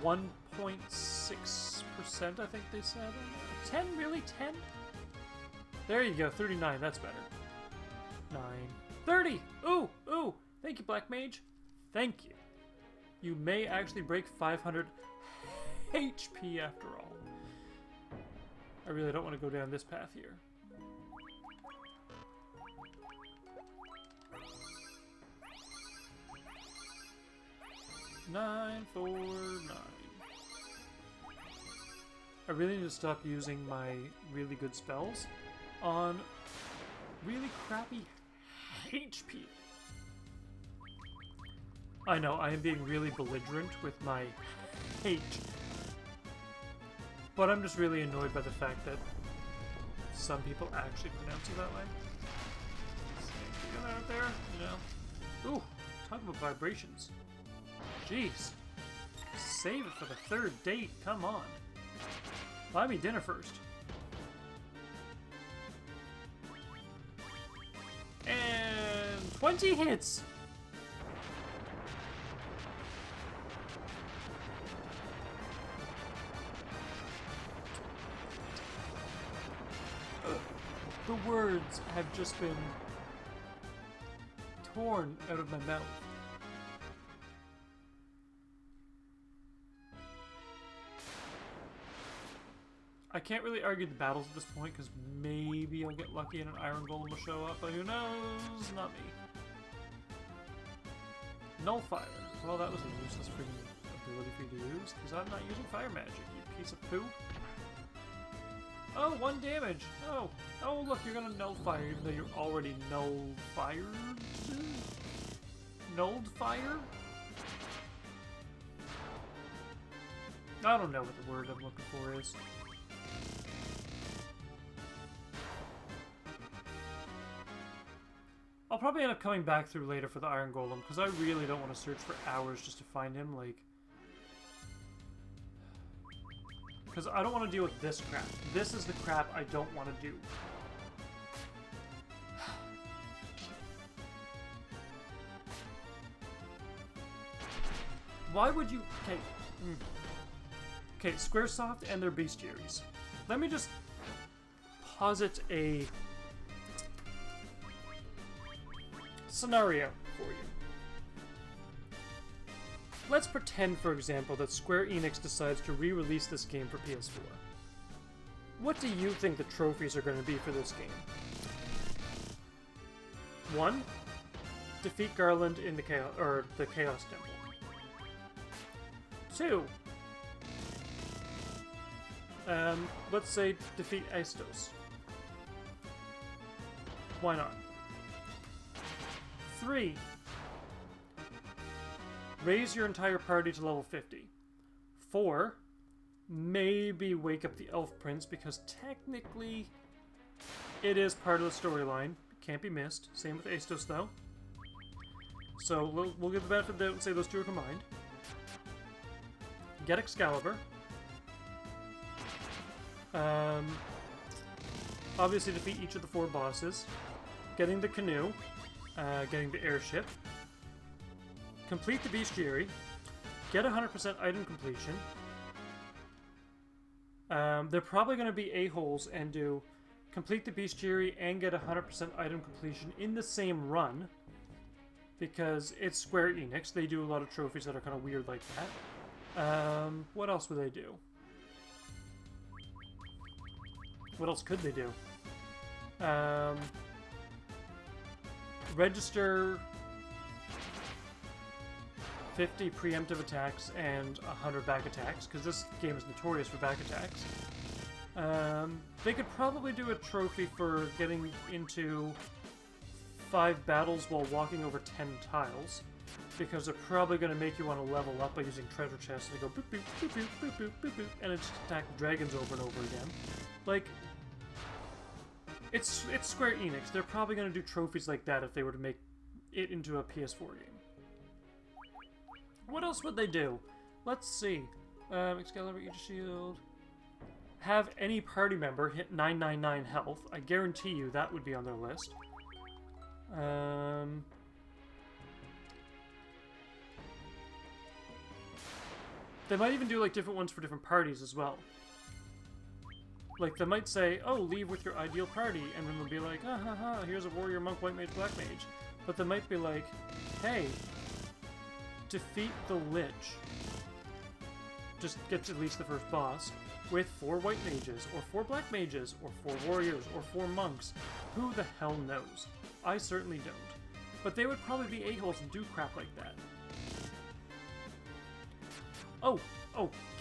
A: 1.6%, I think they said. 10? Really? 10? There you go, 39. That's better. 9. 30! Ooh! Ooh! Thank you, Black Mage. Thank you. You may actually break 500 HP after all. I really don't want to go down this path here. Nine, 4, 9. I really need to stop using my really good spells on really crappy HP. I know, I am being really belligerent with my H. But I'm just really annoyed by the fact that some people actually pronounce it that way. Get out there, you know. Ooh, talk about vibrations. Jeez. Save it for the 3rd date, come on. Buy me dinner first. And 20 hits! The words have just been torn out of my mouth. I can't really argue the battles at this point because maybe I'll get lucky and an Iron Golem will show up, but who knows? Not me. Nullfire. Well, that was a useless freaking ability for you to use because I'm not using fire magic, you piece of poo. Oh, 1 damage. Oh, oh, look, you're gonna nullfire even though you're already null-fired? Nulled fire? I don't know what the word I'm looking for is. I'll probably end up coming back through later for the Iron Golem because I really don't want to search for hours just to find him, like... Because I don't want to deal with this crap. This is the crap I don't want to do. Why would you... Okay. Okay, Squaresoft and their bestiaries. Let me just posit a scenario for you. Let's pretend, for example, that Square Enix decides to re-release this game for PS4. What do you think the trophies are going to be for this game? 1. Defeat Garland in the Chaos Temple. 2. Let's say defeat Aistos. Why not? 3. Raise your entire party to level 50. 4. Maybe wake up the Elf Prince, because technically it is part of the storyline. Can't be missed. Same with Aistos, though. So we'll give the benefit of the doubt and say those two are combined. Get Excalibur. Obviously defeat each of the 4 bosses. Getting the canoe. Getting the airship. Complete the bestiary. Get 100% item completion. They're probably going to be a-holes and do complete the bestiary and get 100% item completion in the same run. because it's Square Enix. They do a lot of trophies that are kind of weird like that. What else would they do? What else could they do? Register 50 preemptive attacks and 100 back attacks, because this game is notorious for back attacks. They could probably do a trophy for getting into 5 battles while walking over 10 tiles, because they're probably going to make you want to level up by using treasure chests and go boop boop boop boop boop boop boop boop, and it's just attack dragons over and over again. Like, it's Square Enix. They're probably going to do trophies like that if they were to make it into a PS4 game. What else would they do? Let's see. Excalibur, Aegis Shield. Have any party member hit 999 health. I guarantee you that would be on their list. They might even do like different ones for different parties as well. Like, they might say, oh, leave with your ideal party, and then they'll be like, ah, ha, ha, here's a warrior, monk, white mage, black mage. But they might be like, hey, defeat the Lich. Just get to at least the first boss with 4 white mages, or 4 black mages, or 4 warriors, or 4 monks. Who the hell knows? I certainly don't. But they would probably be a-holes and do crap like that. Oh,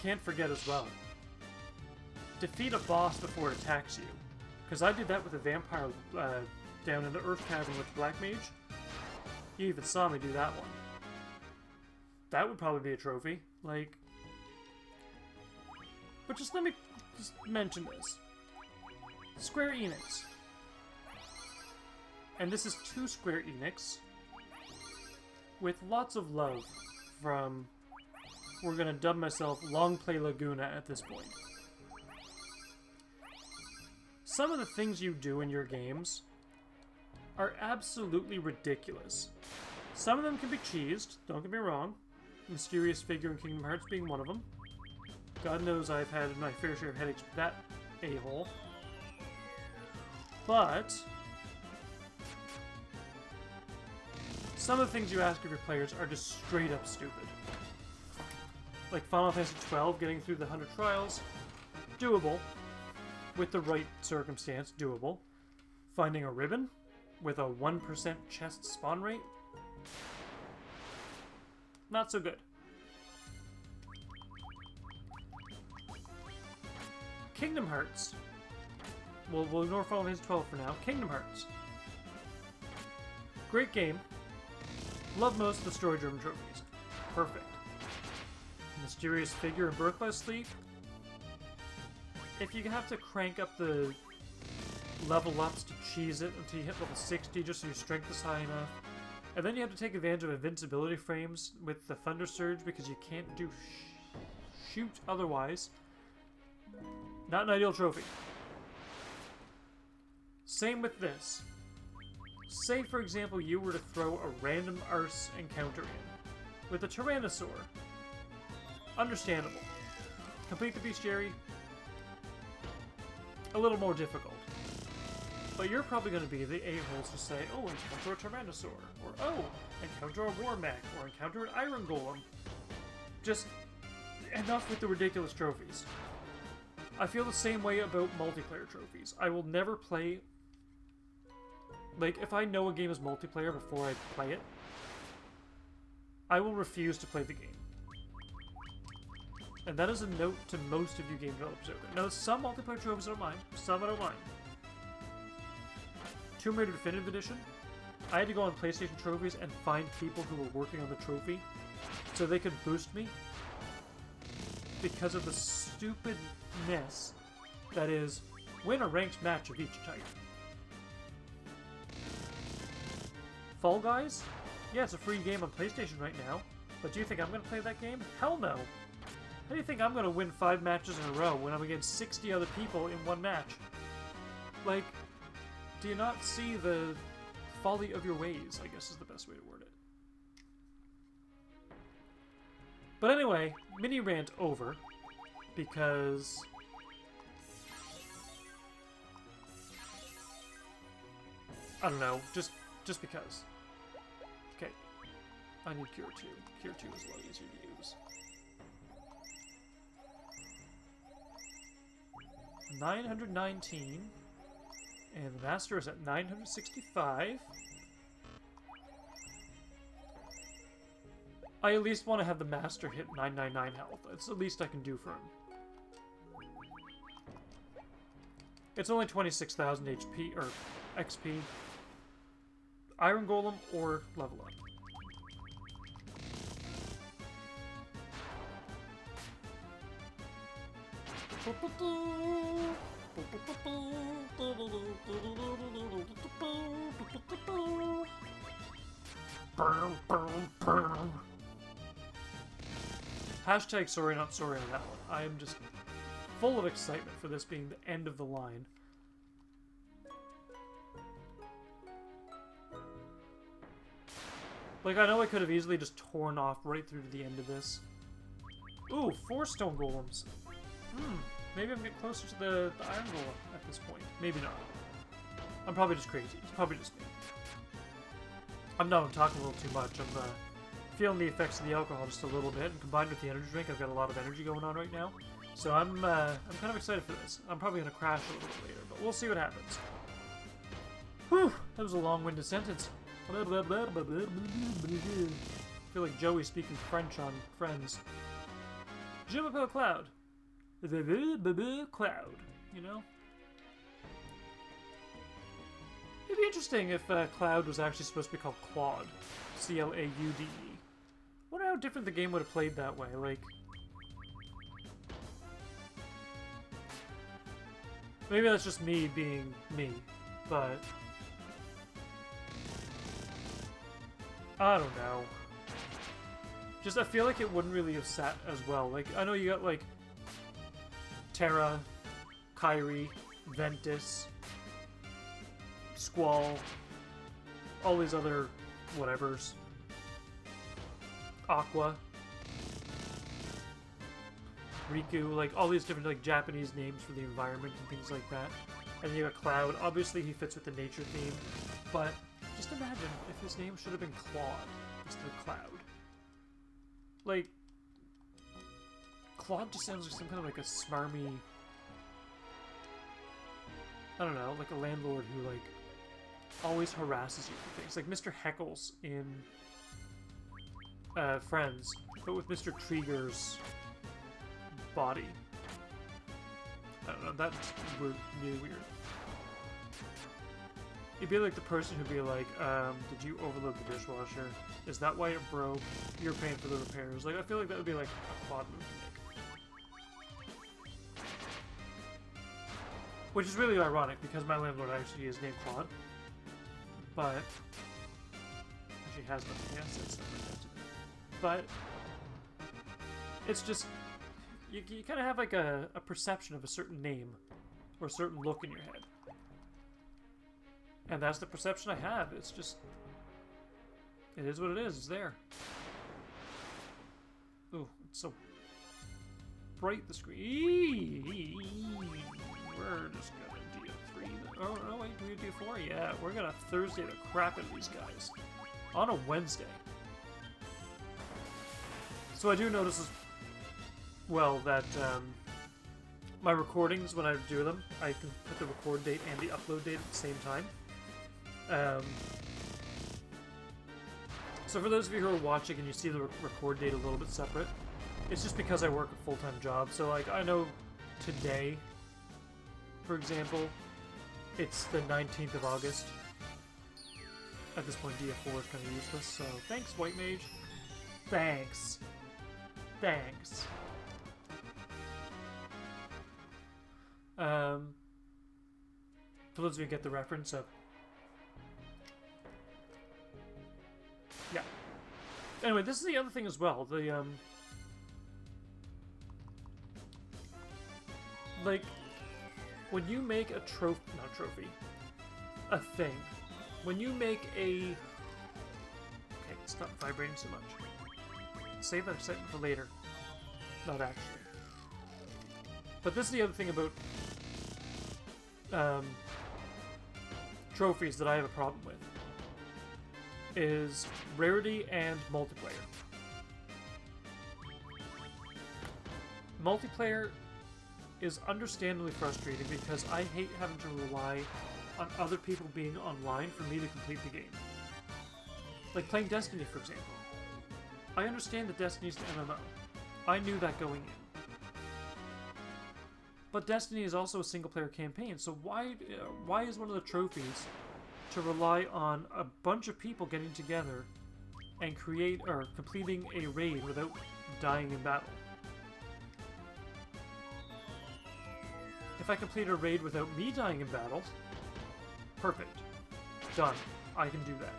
A: can't forget as well. Defeat a boss before it attacks you. Because I did that with a vampire down in the Earth Cavern with the Black Mage. You even saw me do that one. That would probably be a trophy. Like... But just let me just mention this. Square Enix. And this is to Square Enix. With lots of love from... We're gonna dub myself Long Play Laguna at this point. Some of the things you do in your games are absolutely ridiculous. Some of them can be cheesed, don't get me wrong. Mysterious Figure in Kingdom Hearts being one of them. God knows I've had my fair share of headaches with that a-hole. But some of the things you ask of your players are just straight up stupid. Like Final Fantasy XII, getting through the 100 trials, doable. With the right circumstance, doable. Finding a ribbon with a 1% chest spawn rate, not so good. Kingdom Hearts. We'll ignore Final Fantasy XII for now. Kingdom Hearts. Great game. Love most of the story-driven trophies. Perfect. Mysterious Figure and Birth by Sleep. If you have to crank up the level ups to cheese it until you hit level 60 just so your strength is high enough, and then you have to take advantage of invincibility frames with the Thunder Surge because you can't do shoot otherwise, not an ideal trophy. Same with this. Say, for example, you were to throw a random arse encounter in with a Tyrannosaur. Understandable. Complete the bestiary, a little more difficult. But you're probably going to be the a-holes to say, oh, encounter a Tyrannosaur, or oh, encounter a War Mech, or encounter an Iron Golem. Just enough with the ridiculous trophies. I feel the same way about multiplayer trophies. I will never play... Like, if I know a game is multiplayer before I play it, I will refuse to play the game. And that is a note to most of you game developers out there. Now, some multiplayer trophies I don't mind, some I don't mind. Tomb Raider Definitive Edition, I had to go on PlayStation Trophies and find people who were working on the trophy so they could boost me because of the stupidness that is win a ranked match of each type. Fall Guys? Yeah, it's a free game on PlayStation right now, but do you think I'm going to play that game? Hell no! How do you think I'm going to win 5 matches in a row when I'm against 60 other people in one match? Like, do you not see the folly of your ways, I guess is the best way to word it. But anyway, mini rant over, because I don't know, just because. Okay, I need Cure 2. Cure 2 is a lot easier to use. 919. And the Master is at 965. I at least want to have the Master hit 999 health. That's the least I can do for him. It's only 26,000 HP, or XP. Iron Golem or level up. Hashtag sorry not sorry on that one. I am just full of excitement for this being the end of the line. Like, I know I could have easily just torn off right through to the end of this. Ooh, 4 stone golems. Maybe I'm getting closer to the iron golem at this point. Maybe not. I'm probably just crazy. It's probably just me. I'm talking a little too much. I'm feeling the effects of the alcohol just a little bit, and combined with the energy drink, I've got a lot of energy going on right now. So I'm kind of excited for this. I'm probably going to crash a little bit later, but we'll see what happens. Whew, that was a long-winded sentence. I feel like Joey speaking French on Friends. Je m'appelle Cloud. Cloud, you know? It'd be interesting if Cloud was actually supposed to be called Claude. C-L-A-U-D-E. Wonder how different the game would have played that way, like... Maybe that's just me being me, but... I don't know. Just, I feel like it wouldn't really have sat as well. Like, I know you got, like... Terra, Kyrie, Ventus, Squall, all these other whatevers. Aqua, Riku, like all these different like Japanese names for the environment and things like that. And then you got Cloud. Obviously he fits with the nature theme, but just imagine if his name should have been Claude instead of Cloud. Like, Claude just sounds like some kind of like a smarmy, I don't know, like a landlord who like always harasses you for things. Like Mr. Heckles in Friends, but with Mr. Trigger's body. I don't know, that's really weird. You'd be like the person who'd be like, did you overload the dishwasher? Is that why it broke? You're paying for the repairs. Like, I feel like that would be like a Claude move to make. Which is really ironic, because my landlord actually is named Claude. But... Actually has nothing else and stuff like that to do. But... It's just... You kind of have like a perception of a certain name. Or a certain look in your head. And that's the perception I have. It's just... It is what it is. It's there. Ooh, it's so bright, the screen. We're just gonna do 3. Oh, no, wait, do we do 4? Yeah, we're gonna Thursday the crap out of these guys. On a Wednesday. So I do notice as well that my recordings, when I do them, I can put the record date and the upload date at the same time. So for those of you who are watching and you see the record date a little bit separate, it's just because I work a full-time job. So like, I know today, for example, it's the 19th of August. At this point, DF4 is kind of useless, so thanks, White Mage. Thanks. Thanks. For those of you who get the reference of... Yeah. Anyway, this is the other thing as well. The, like, when you make a a thing. When you make a... Okay, stop vibrating so much. Save that excitement for later. Not actually. But this is the other thing about trophies that I have a problem with. is rarity and multiplayer. Multiplayer is understandably frustrating because I hate having to rely on other people being online for me to complete the game. Like playing Destiny, for example. I understand that Destiny's the MMO. I knew that going in. But Destiny is also a single-player campaign, so why is one of the trophies to rely on a bunch of people getting together and completing a raid without dying in battle? If I complete a raid without me dying in battle, perfect. Done. I can do that.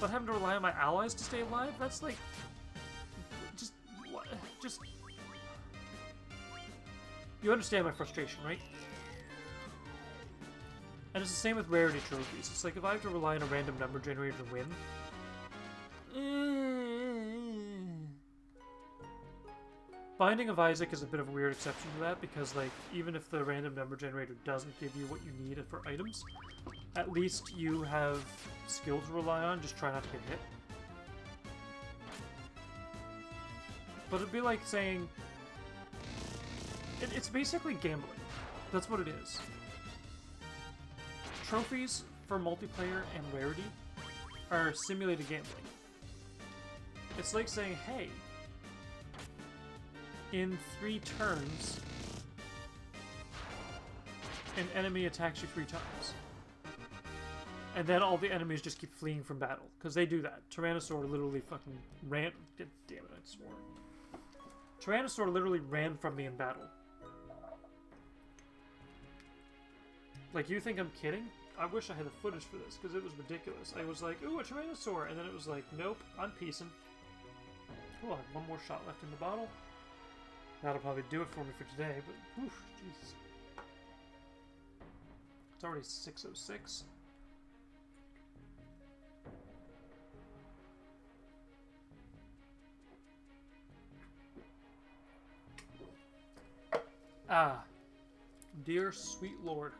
A: But having to rely on my allies to stay alive, that's like... Just... You understand my frustration, right? And it's the same with rarity trophies. It's like if I have to rely on a random number generator to win... Binding of Isaac is a bit of a weird exception to that, because like even if the random number generator doesn't give you what you need for items, at least you have skill to rely on, just try not to get hit. But it'd be like saying... It's basically gambling. That's what it is. Trophies for multiplayer and rarity are simulated gambling. It's like saying, hey, in 3 turns, an enemy attacks you 3 times. And then all the enemies just keep fleeing from battle. Because they do that. Tyrannosaur literally fucking ran... Damn it, I swore. Tyrannosaur literally ran from me in battle. Like, you think I'm kidding? I wish I had the footage for this, because it was ridiculous. I was like, ooh, a Tyrannosaur! And then it was like, nope, I'm peacing. Oh, I have one more shot left in the bottle. That'll probably do it for me for today, but, oof, Jesus. It's already 6:06. Ah, dear sweet Lord.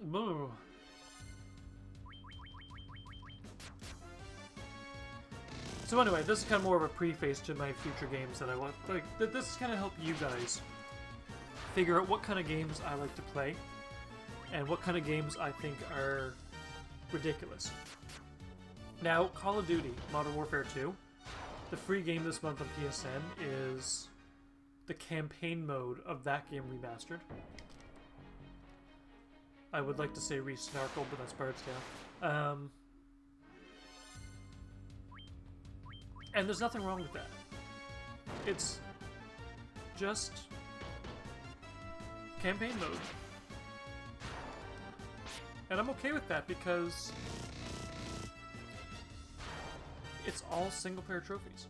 A: Moo. So anyway, this is kind of more of a preface to my future games that I want. Like, this is kind of help you guys figure out what kind of games I like to play and what kind of games I think are ridiculous. Now, Call of Duty Modern Warfare 2, the free game this month on PSN is the campaign mode of that game remastered. I would like to say re-snarkled, but that's Bardwell. And there's nothing wrong with that. It's just campaign mode. And I'm okay with that because it's all single-player trophies.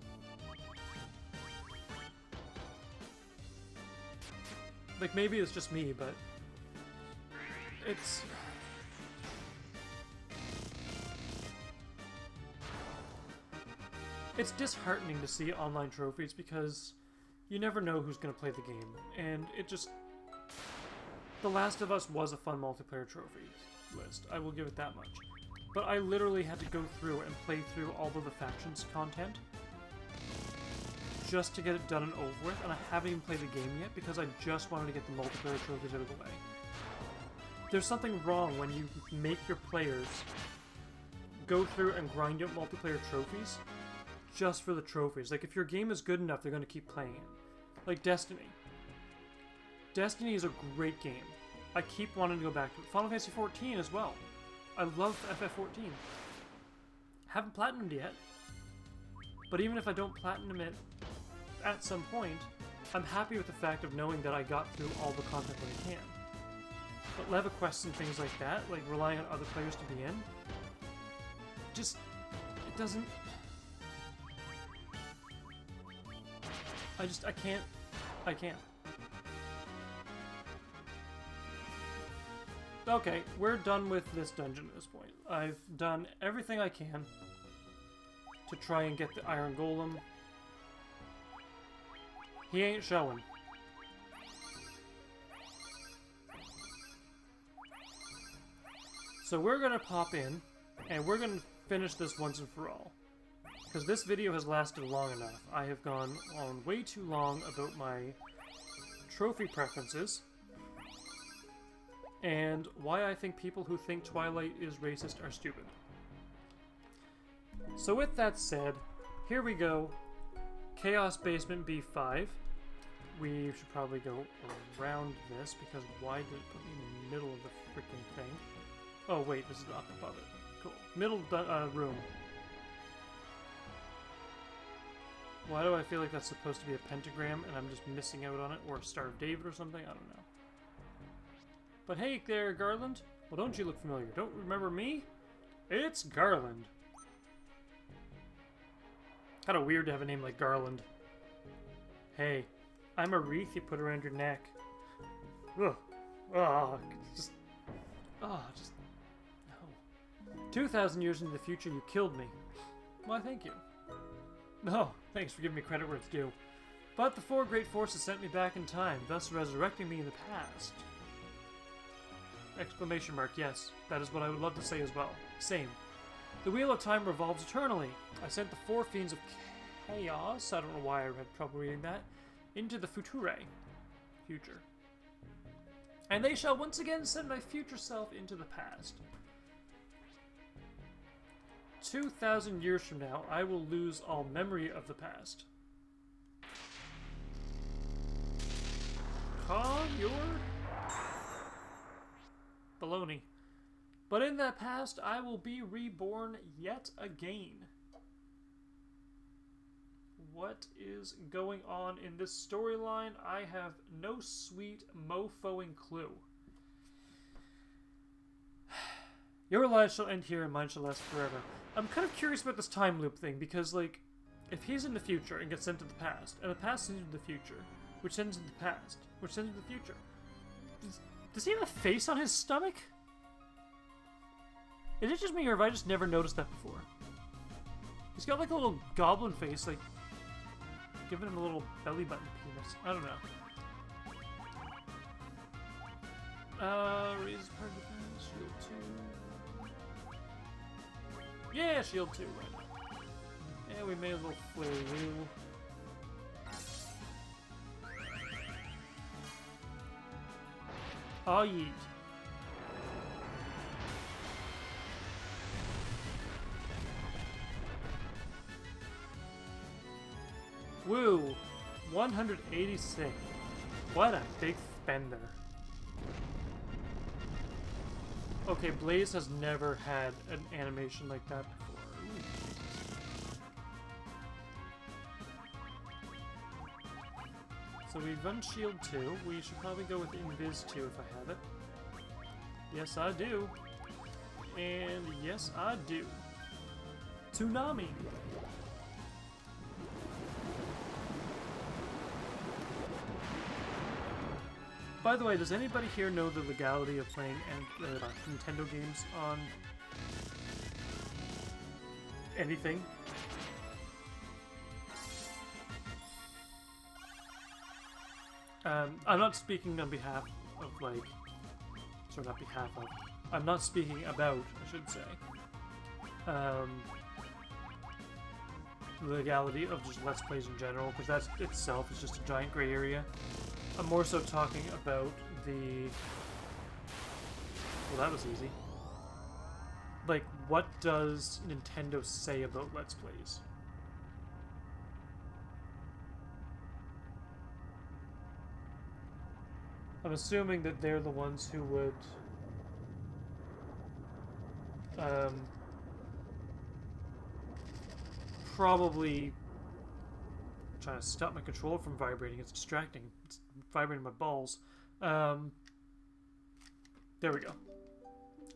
A: Like, maybe it's just me, but it's disheartening to see online trophies because you never know who's going to play the game, and it just... The Last of Us was a fun multiplayer trophy list, I will give it that much. But I literally had to go through and play through all of the factions content just to get it done and over with, and I haven't even played the game yet because I just wanted to get the multiplayer trophies out of the way. There's something wrong when you make your players go through and grind out multiplayer trophies just for the trophies. Like, if your game is good enough, they're going to keep playing it. Like Destiny. Destiny is a great game. I keep wanting to go back to it. Final Fantasy 14 as well. I love FF14. Haven't platinumed yet. But even if I don't platinum it at some point, I'm happy with the fact of knowing that I got through all the content that I can. But leva quests and things like that, like relying on other players to be in, just, it doesn't... I can't. Okay, we're done with this dungeon at this point. I've done everything I can to try and get the Iron Golem. He ain't showing. So we're going to pop in, and we're going to finish this once and for all. Because this video has lasted long enough. I have gone on way too long about my trophy preferences, and why I think people who think Twilight is racist are stupid. So with that said, here we go. Chaos Basement B5. We should probably go around this, because why did it put me in the middle of the freaking thing? Oh wait, this is up above it. Cool. Middle room. Why do I feel like that's supposed to be a pentagram and I'm just missing out on it? Or a Star of David or something? I don't know. But hey there, Garland. Well, don't you look familiar? Don't remember me? It's Garland. Kind of weird to have a name like Garland. Hey, I'm a wreath you put around your neck. Ugh. Oh, just... Oh, just... No. 2,000 years into the future, you killed me. Why, thank you. No, thanks for giving me credit where it's due. But the four great forces sent me back in time, thus resurrecting me in the past. Exclamation mark, yes. That is what I would love to say as well. Same. The wheel of time revolves eternally. I sent the four fiends of chaos, I don't know why I had trouble reading that, into the future. And they shall once again send my future self into the past. 2,000 years from now, I will lose all memory of the past. Calm your baloney. But in that past, I will be reborn yet again. What is going on in this storyline? I have no sweet mofoing clue. Your life shall end here and mine shall last forever. I'm kind of curious about this time loop thing, because, like, if he's in the future and gets sent to the past, and the past sends into the future, which sends into the past, which sends into the future, does he have a face on his stomach? Is it just me, or have I just never noticed that before? He's got, like, a little goblin face, like, giving him a little belly button penis. I don't know. Raise part of defense, shield 2. Yeah, shield 2, right. Yeah, we may as well flare you. Oh, yeet. Woo! 186. What a big spender. Okay, Blaze has never had an animation like that before. Ooh. So we've run Shield 2. We should probably go with Invis 2 if I have it. Yes, I do. And yes, I do. Tsunami! By the way, does anybody here know the legality of playing Nintendo games on anything? I'm not speaking on behalf of, like, sorry, not behalf of, I'm not speaking about, I should say, the legality of just Let's Plays in general, because that itself is just a giant gray area. I'm more so talking about the... Well, that was easy. Like, what does Nintendo say about Let's Plays? I'm assuming that they're the ones who would... probably... I'm trying to stop my controller from vibrating. It's distracting. It's vibrating my balls. There we go.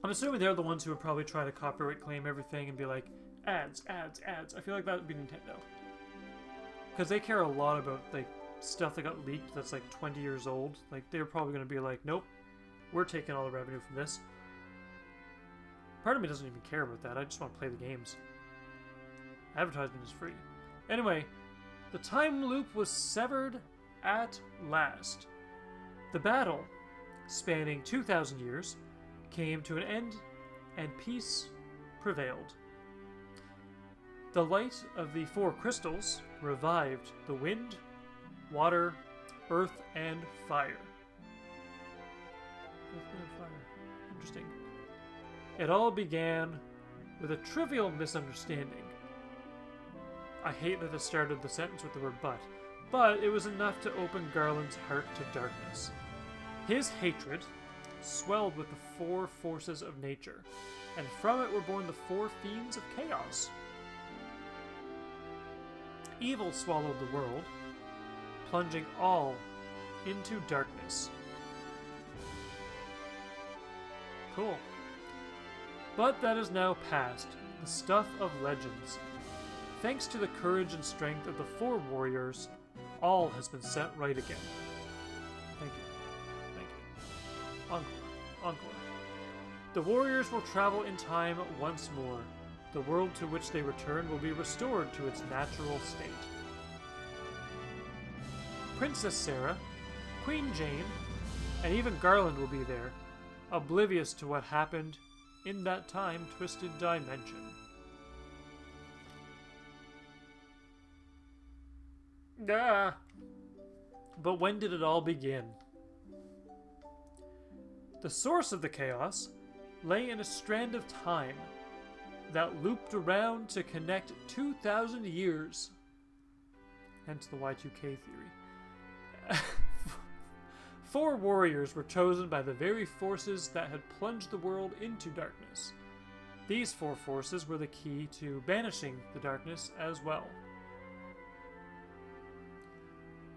A: I'm assuming they're the ones who would probably try to copyright claim everything and be like, ads, ads, ads. I feel like that would be Nintendo. Because they care a lot about, like, stuff that got leaked that's, like, 20 years old. Like, they're probably going to be like, nope, we're taking all the revenue from this. Part of me doesn't even care about that. I just want to play the games. Advertisement is free. Anyway, the time loop was severed at last. The battle, spanning 2,000 years, came to an end and peace prevailed. The light of the 4 crystals revived the wind, water, earth, and fire. Earth, wind, and fire. Interesting. It all began with a trivial misunderstanding. I hate that I started the sentence with the word but it was enough to open Garland's heart to darkness. His hatred swelled with the 4 forces of nature, and from it were born the 4 fiends of chaos. Evil swallowed the world, plunging all into darkness. Cool. But that is now past, the stuff of legends. Thanks to the courage and strength of the 4 warriors, all has been set right again. Thank you. Thank you. Encore. Encore. The warriors will travel in time once more. The world to which they return will be restored to its natural state. Princess Sarah, Queen Jane, and even Garland will be there, oblivious to what happened in that time-twisted dimension. Ah! But when did it all begin? The source of the chaos lay in a strand of time that looped around to connect 2,000 years. Hence the Y2K theory. 4 warriors were chosen by the very forces that had plunged the world into darkness. These 4 forces were the key to banishing the darkness as well.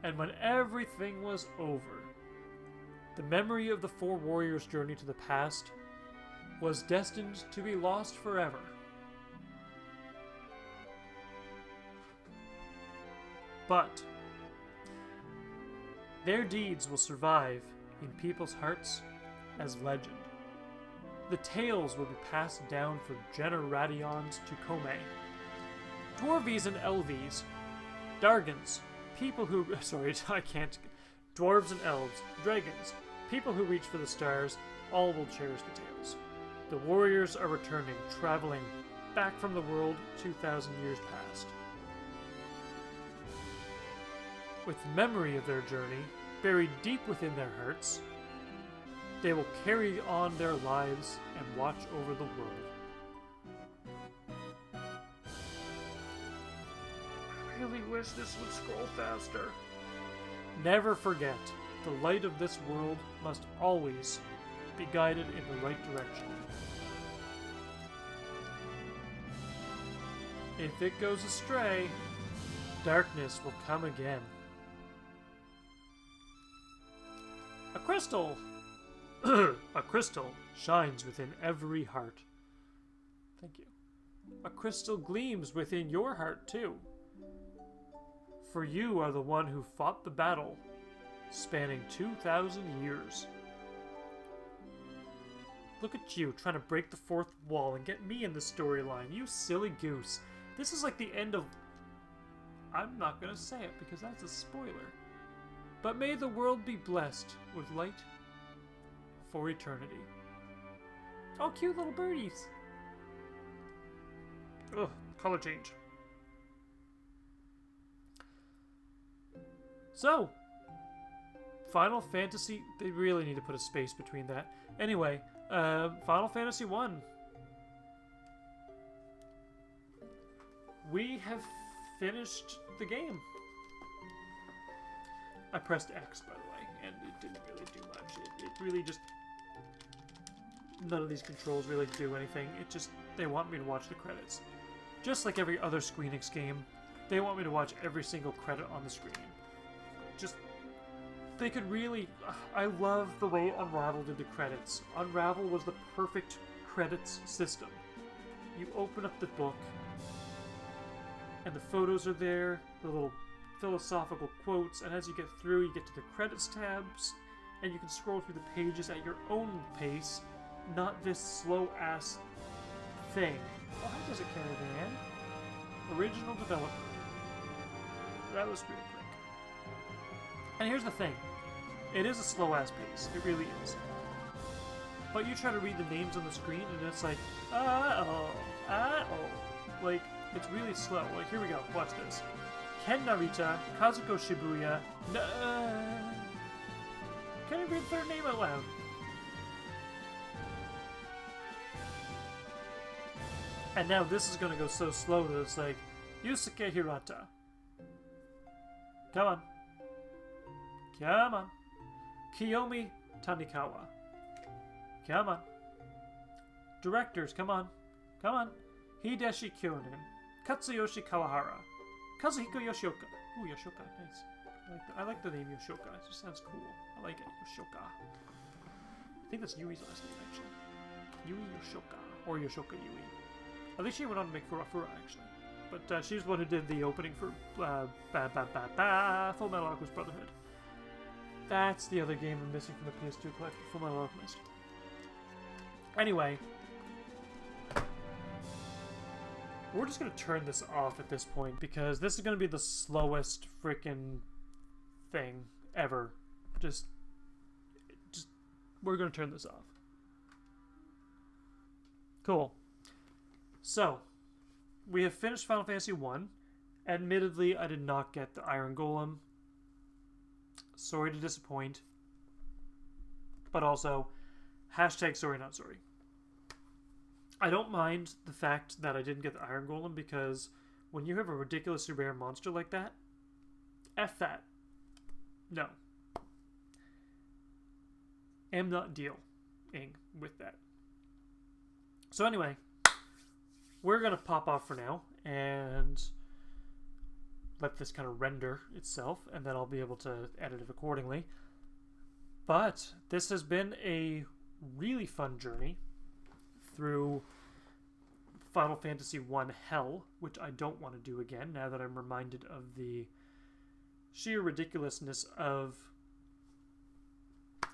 A: And when everything was over, the memory of the 4 warriors' journey to the past was destined to be lost forever. But their deeds will survive in people's hearts as legend. The tales will be passed down for generations to come. Dwarvies and Elvies, Dargans, people who... Sorry, I can't... Dwarves and elves, dragons, people who reach for the stars, all will cherish the tales. The warriors are returning, traveling back from the world 2,000 years past. With memory of their journey buried deep within their hearts, they will carry on their lives and watch over the world. I really wish this would scroll faster. Never forget, the light of this world must always be guided in the right direction. If it goes astray, darkness will come again. A crystal! A crystal shines within every heart. Thank you. A crystal gleams within your heart, too. For you are the one who fought the battle, spanning 2,000 years. Look at you, trying to break the 4th wall and get me in the storyline, you silly goose. This is like the end of... I'm not gonna say it because that's a spoiler. But may the world be blessed with light for eternity. Oh, cute little birdies. Ugh, color change. So, Final Fantasy... They really need to put a space between that. Anyway, Final Fantasy 1. We have finished the game. I pressed X, by the way, and it didn't really do much. It really just... None of these controls really do anything. It just... They want me to watch the credits. Just like every other Square Enix game, they want me to watch every single credit on the screen. Just... They could really... I love the way Unravel did the credits. Unravel was the perfect credits system. You open up the book, and the photos are there, the little philosophical quotes, and as you get through, you get to the credits tabs, and you can scroll through the pages at your own pace, not this slow-ass thing. Why does it caravan? Original developer. That was really quick. And here's the thing. It is a slow-ass pace. It really is. but you try to read the names on the screen, and it's like, like, it's really slow. Like, here we go, watch this. Ken Narita, Kazuko Shibuya, can I read their name out loud? And now this is gonna go so slow that it's like, Yusuke Hirata. Come on. Come on. Kiyomi Tanikawa. Come on. Directors, come on. Come on. Hideshi Kyonen. Katsuyoshi Kawahara. Kazuhiko Yoshioka. Ooh, Yoshioka, nice. I like the name Yoshioka. It just sounds cool. I like it. Yoshioka. I think that's Yui's last name, actually. Yui Yoshioka. Or Yoshoka Yui. I think she went on to make Furafura, actually. But she's the one who did the opening for Full Metal Alchemist Brotherhood. That's the other game I'm missing from the PS2 collection, Full Metal Alchemist. Anyway, we're just going to turn this off at this point, because this is going to be the slowest freaking thing ever. Just we're going to turn this off. Cool. So, we have finished Final Fantasy 1. Admittedly, I did not get the Iron Golem. Sorry to disappoint. But also, hashtag sorry not sorry. I don't mind the fact that I didn't get the Iron Golem, because when you have a ridiculously rare monster like that, F that. No. Am not dealing with that. So anyway, we're going to pop off for now and let this kind of render itself, and then I'll be able to edit it accordingly. But this has been a really fun journey through Final Fantasy 1 Hell, which I don't want to do again now that I'm reminded of the sheer ridiculousness of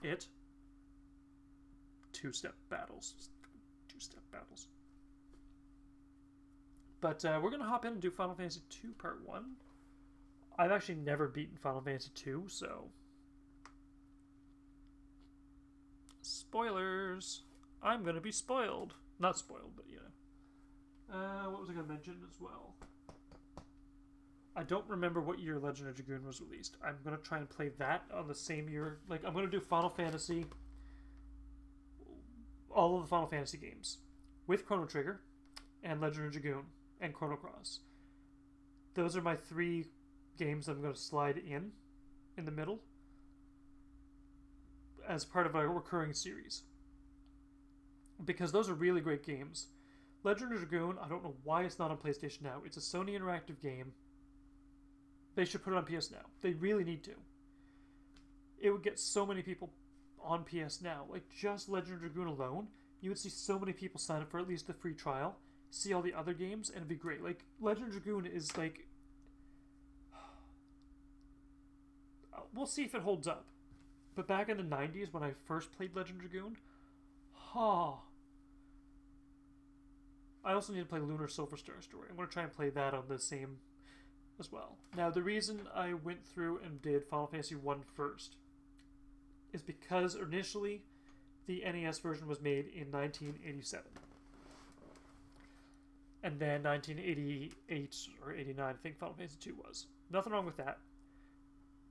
A: it. Two-step battles. But we're going to hop in and do Final Fantasy 2 Part 1. I've actually never beaten Final Fantasy 2, so... Spoilers! I'm going to be spoiled. Not spoiled, but you know. What was I going to mention as well? I don't remember what year Legend of Dragoon was released. I'm going to try and play that on the same year. Like, I'm going to do Final Fantasy... all of the Final Fantasy games. With Chrono Trigger, and Legend of Dragoon, and Chrono Cross. Those are my 3 games I'm going to slide in the middle, as part of a recurring series. Because those are really great games. Legend of Dragoon, I don't know why it's not on PlayStation Now. It's a Sony Interactive game. They should put it on PS Now. They really need to. It would get so many people on PS Now. Like, just Legend of Dragoon alone, you would see so many people sign up for at least the free trial, see all the other games, and it'd be great. Like, Legend of Dragoon is like... we'll see if it holds up. But back in the 90s, when I first played Legend of Dragoon, I also need to play Lunar Silver Star Story. I'm going to try and play that on the same as well. Now, the reason I went through and did Final Fantasy 1 first is because initially the NES version was made in 1987. And then 1988 or 89, I think Final Fantasy 2 was. Nothing wrong with that.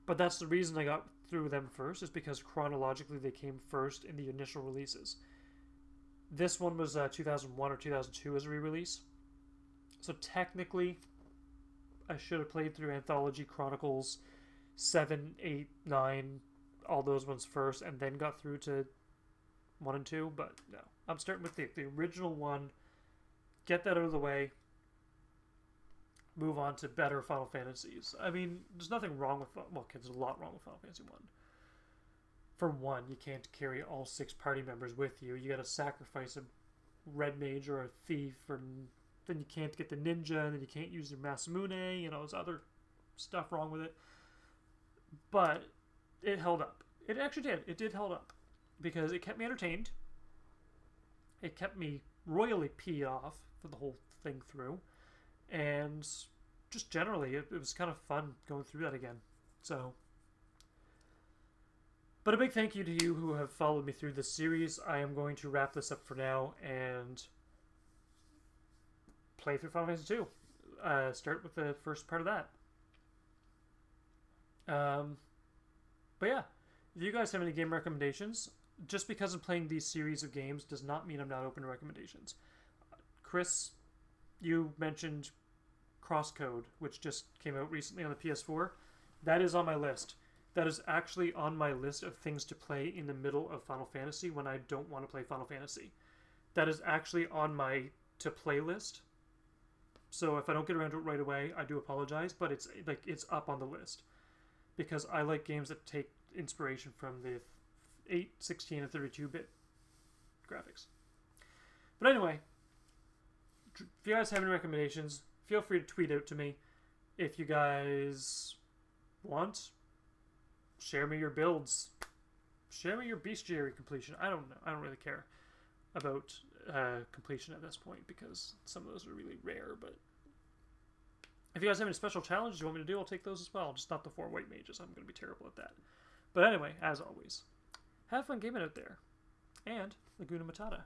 A: But that's the reason I got through them first, is because chronologically they came first in the initial releases. This one was 2001 or 2002 as a re-release. So technically, I should have played through Anthology, Chronicles 7, 8, 9, all those ones first, and then got through to 1 and 2, but no. I'm starting with the original one, get that out of the way, move on to better Final Fantasies. I mean, there's nothing wrong with... well, there's a lot wrong with Final Fantasy 1. For one, you can't carry all 6 party members with you. You gotta sacrifice a red mage or a thief, and then you can't get the ninja, and then you can't use your Masamune, you know, there's other stuff wrong with it. But it held up. It actually did. It did hold up. Because it kept me entertained. It kept me royally peed off for the whole thing through. And just generally, it was kind of fun going through that again. So, But a big thank you to you who have followed me through this series. I am going to wrap this up for now and play through Final Fantasy 2. Start with the first part of that. But yeah, if you guys have any game recommendations, just because I'm playing these series of games does not mean I'm not open to recommendations. Chris, you mentioned Crosscode, which just came out recently on the PS4. That is on my list. That is actually on my list of things to play in the middle of Final Fantasy when I don't want to play Final Fantasy. That is actually on my to-play list. So if I don't get around to it right away, I do apologize, but it's up on the list. Because I like games that take inspiration from the 8, 16, and 32-bit graphics. But anyway, if you guys have any recommendations, feel free to tweet out to me. If you guys want, share me your builds. Share me your bestiary completion. I don't know. I don't really care about completion at this point because some of those are really rare. But if you guys have any special challenges you want me to do, I'll take those as well. Just not the 4 white mages. I'm going to be terrible at that. But anyway, as always, have fun gaming out there. And Laguna Matata.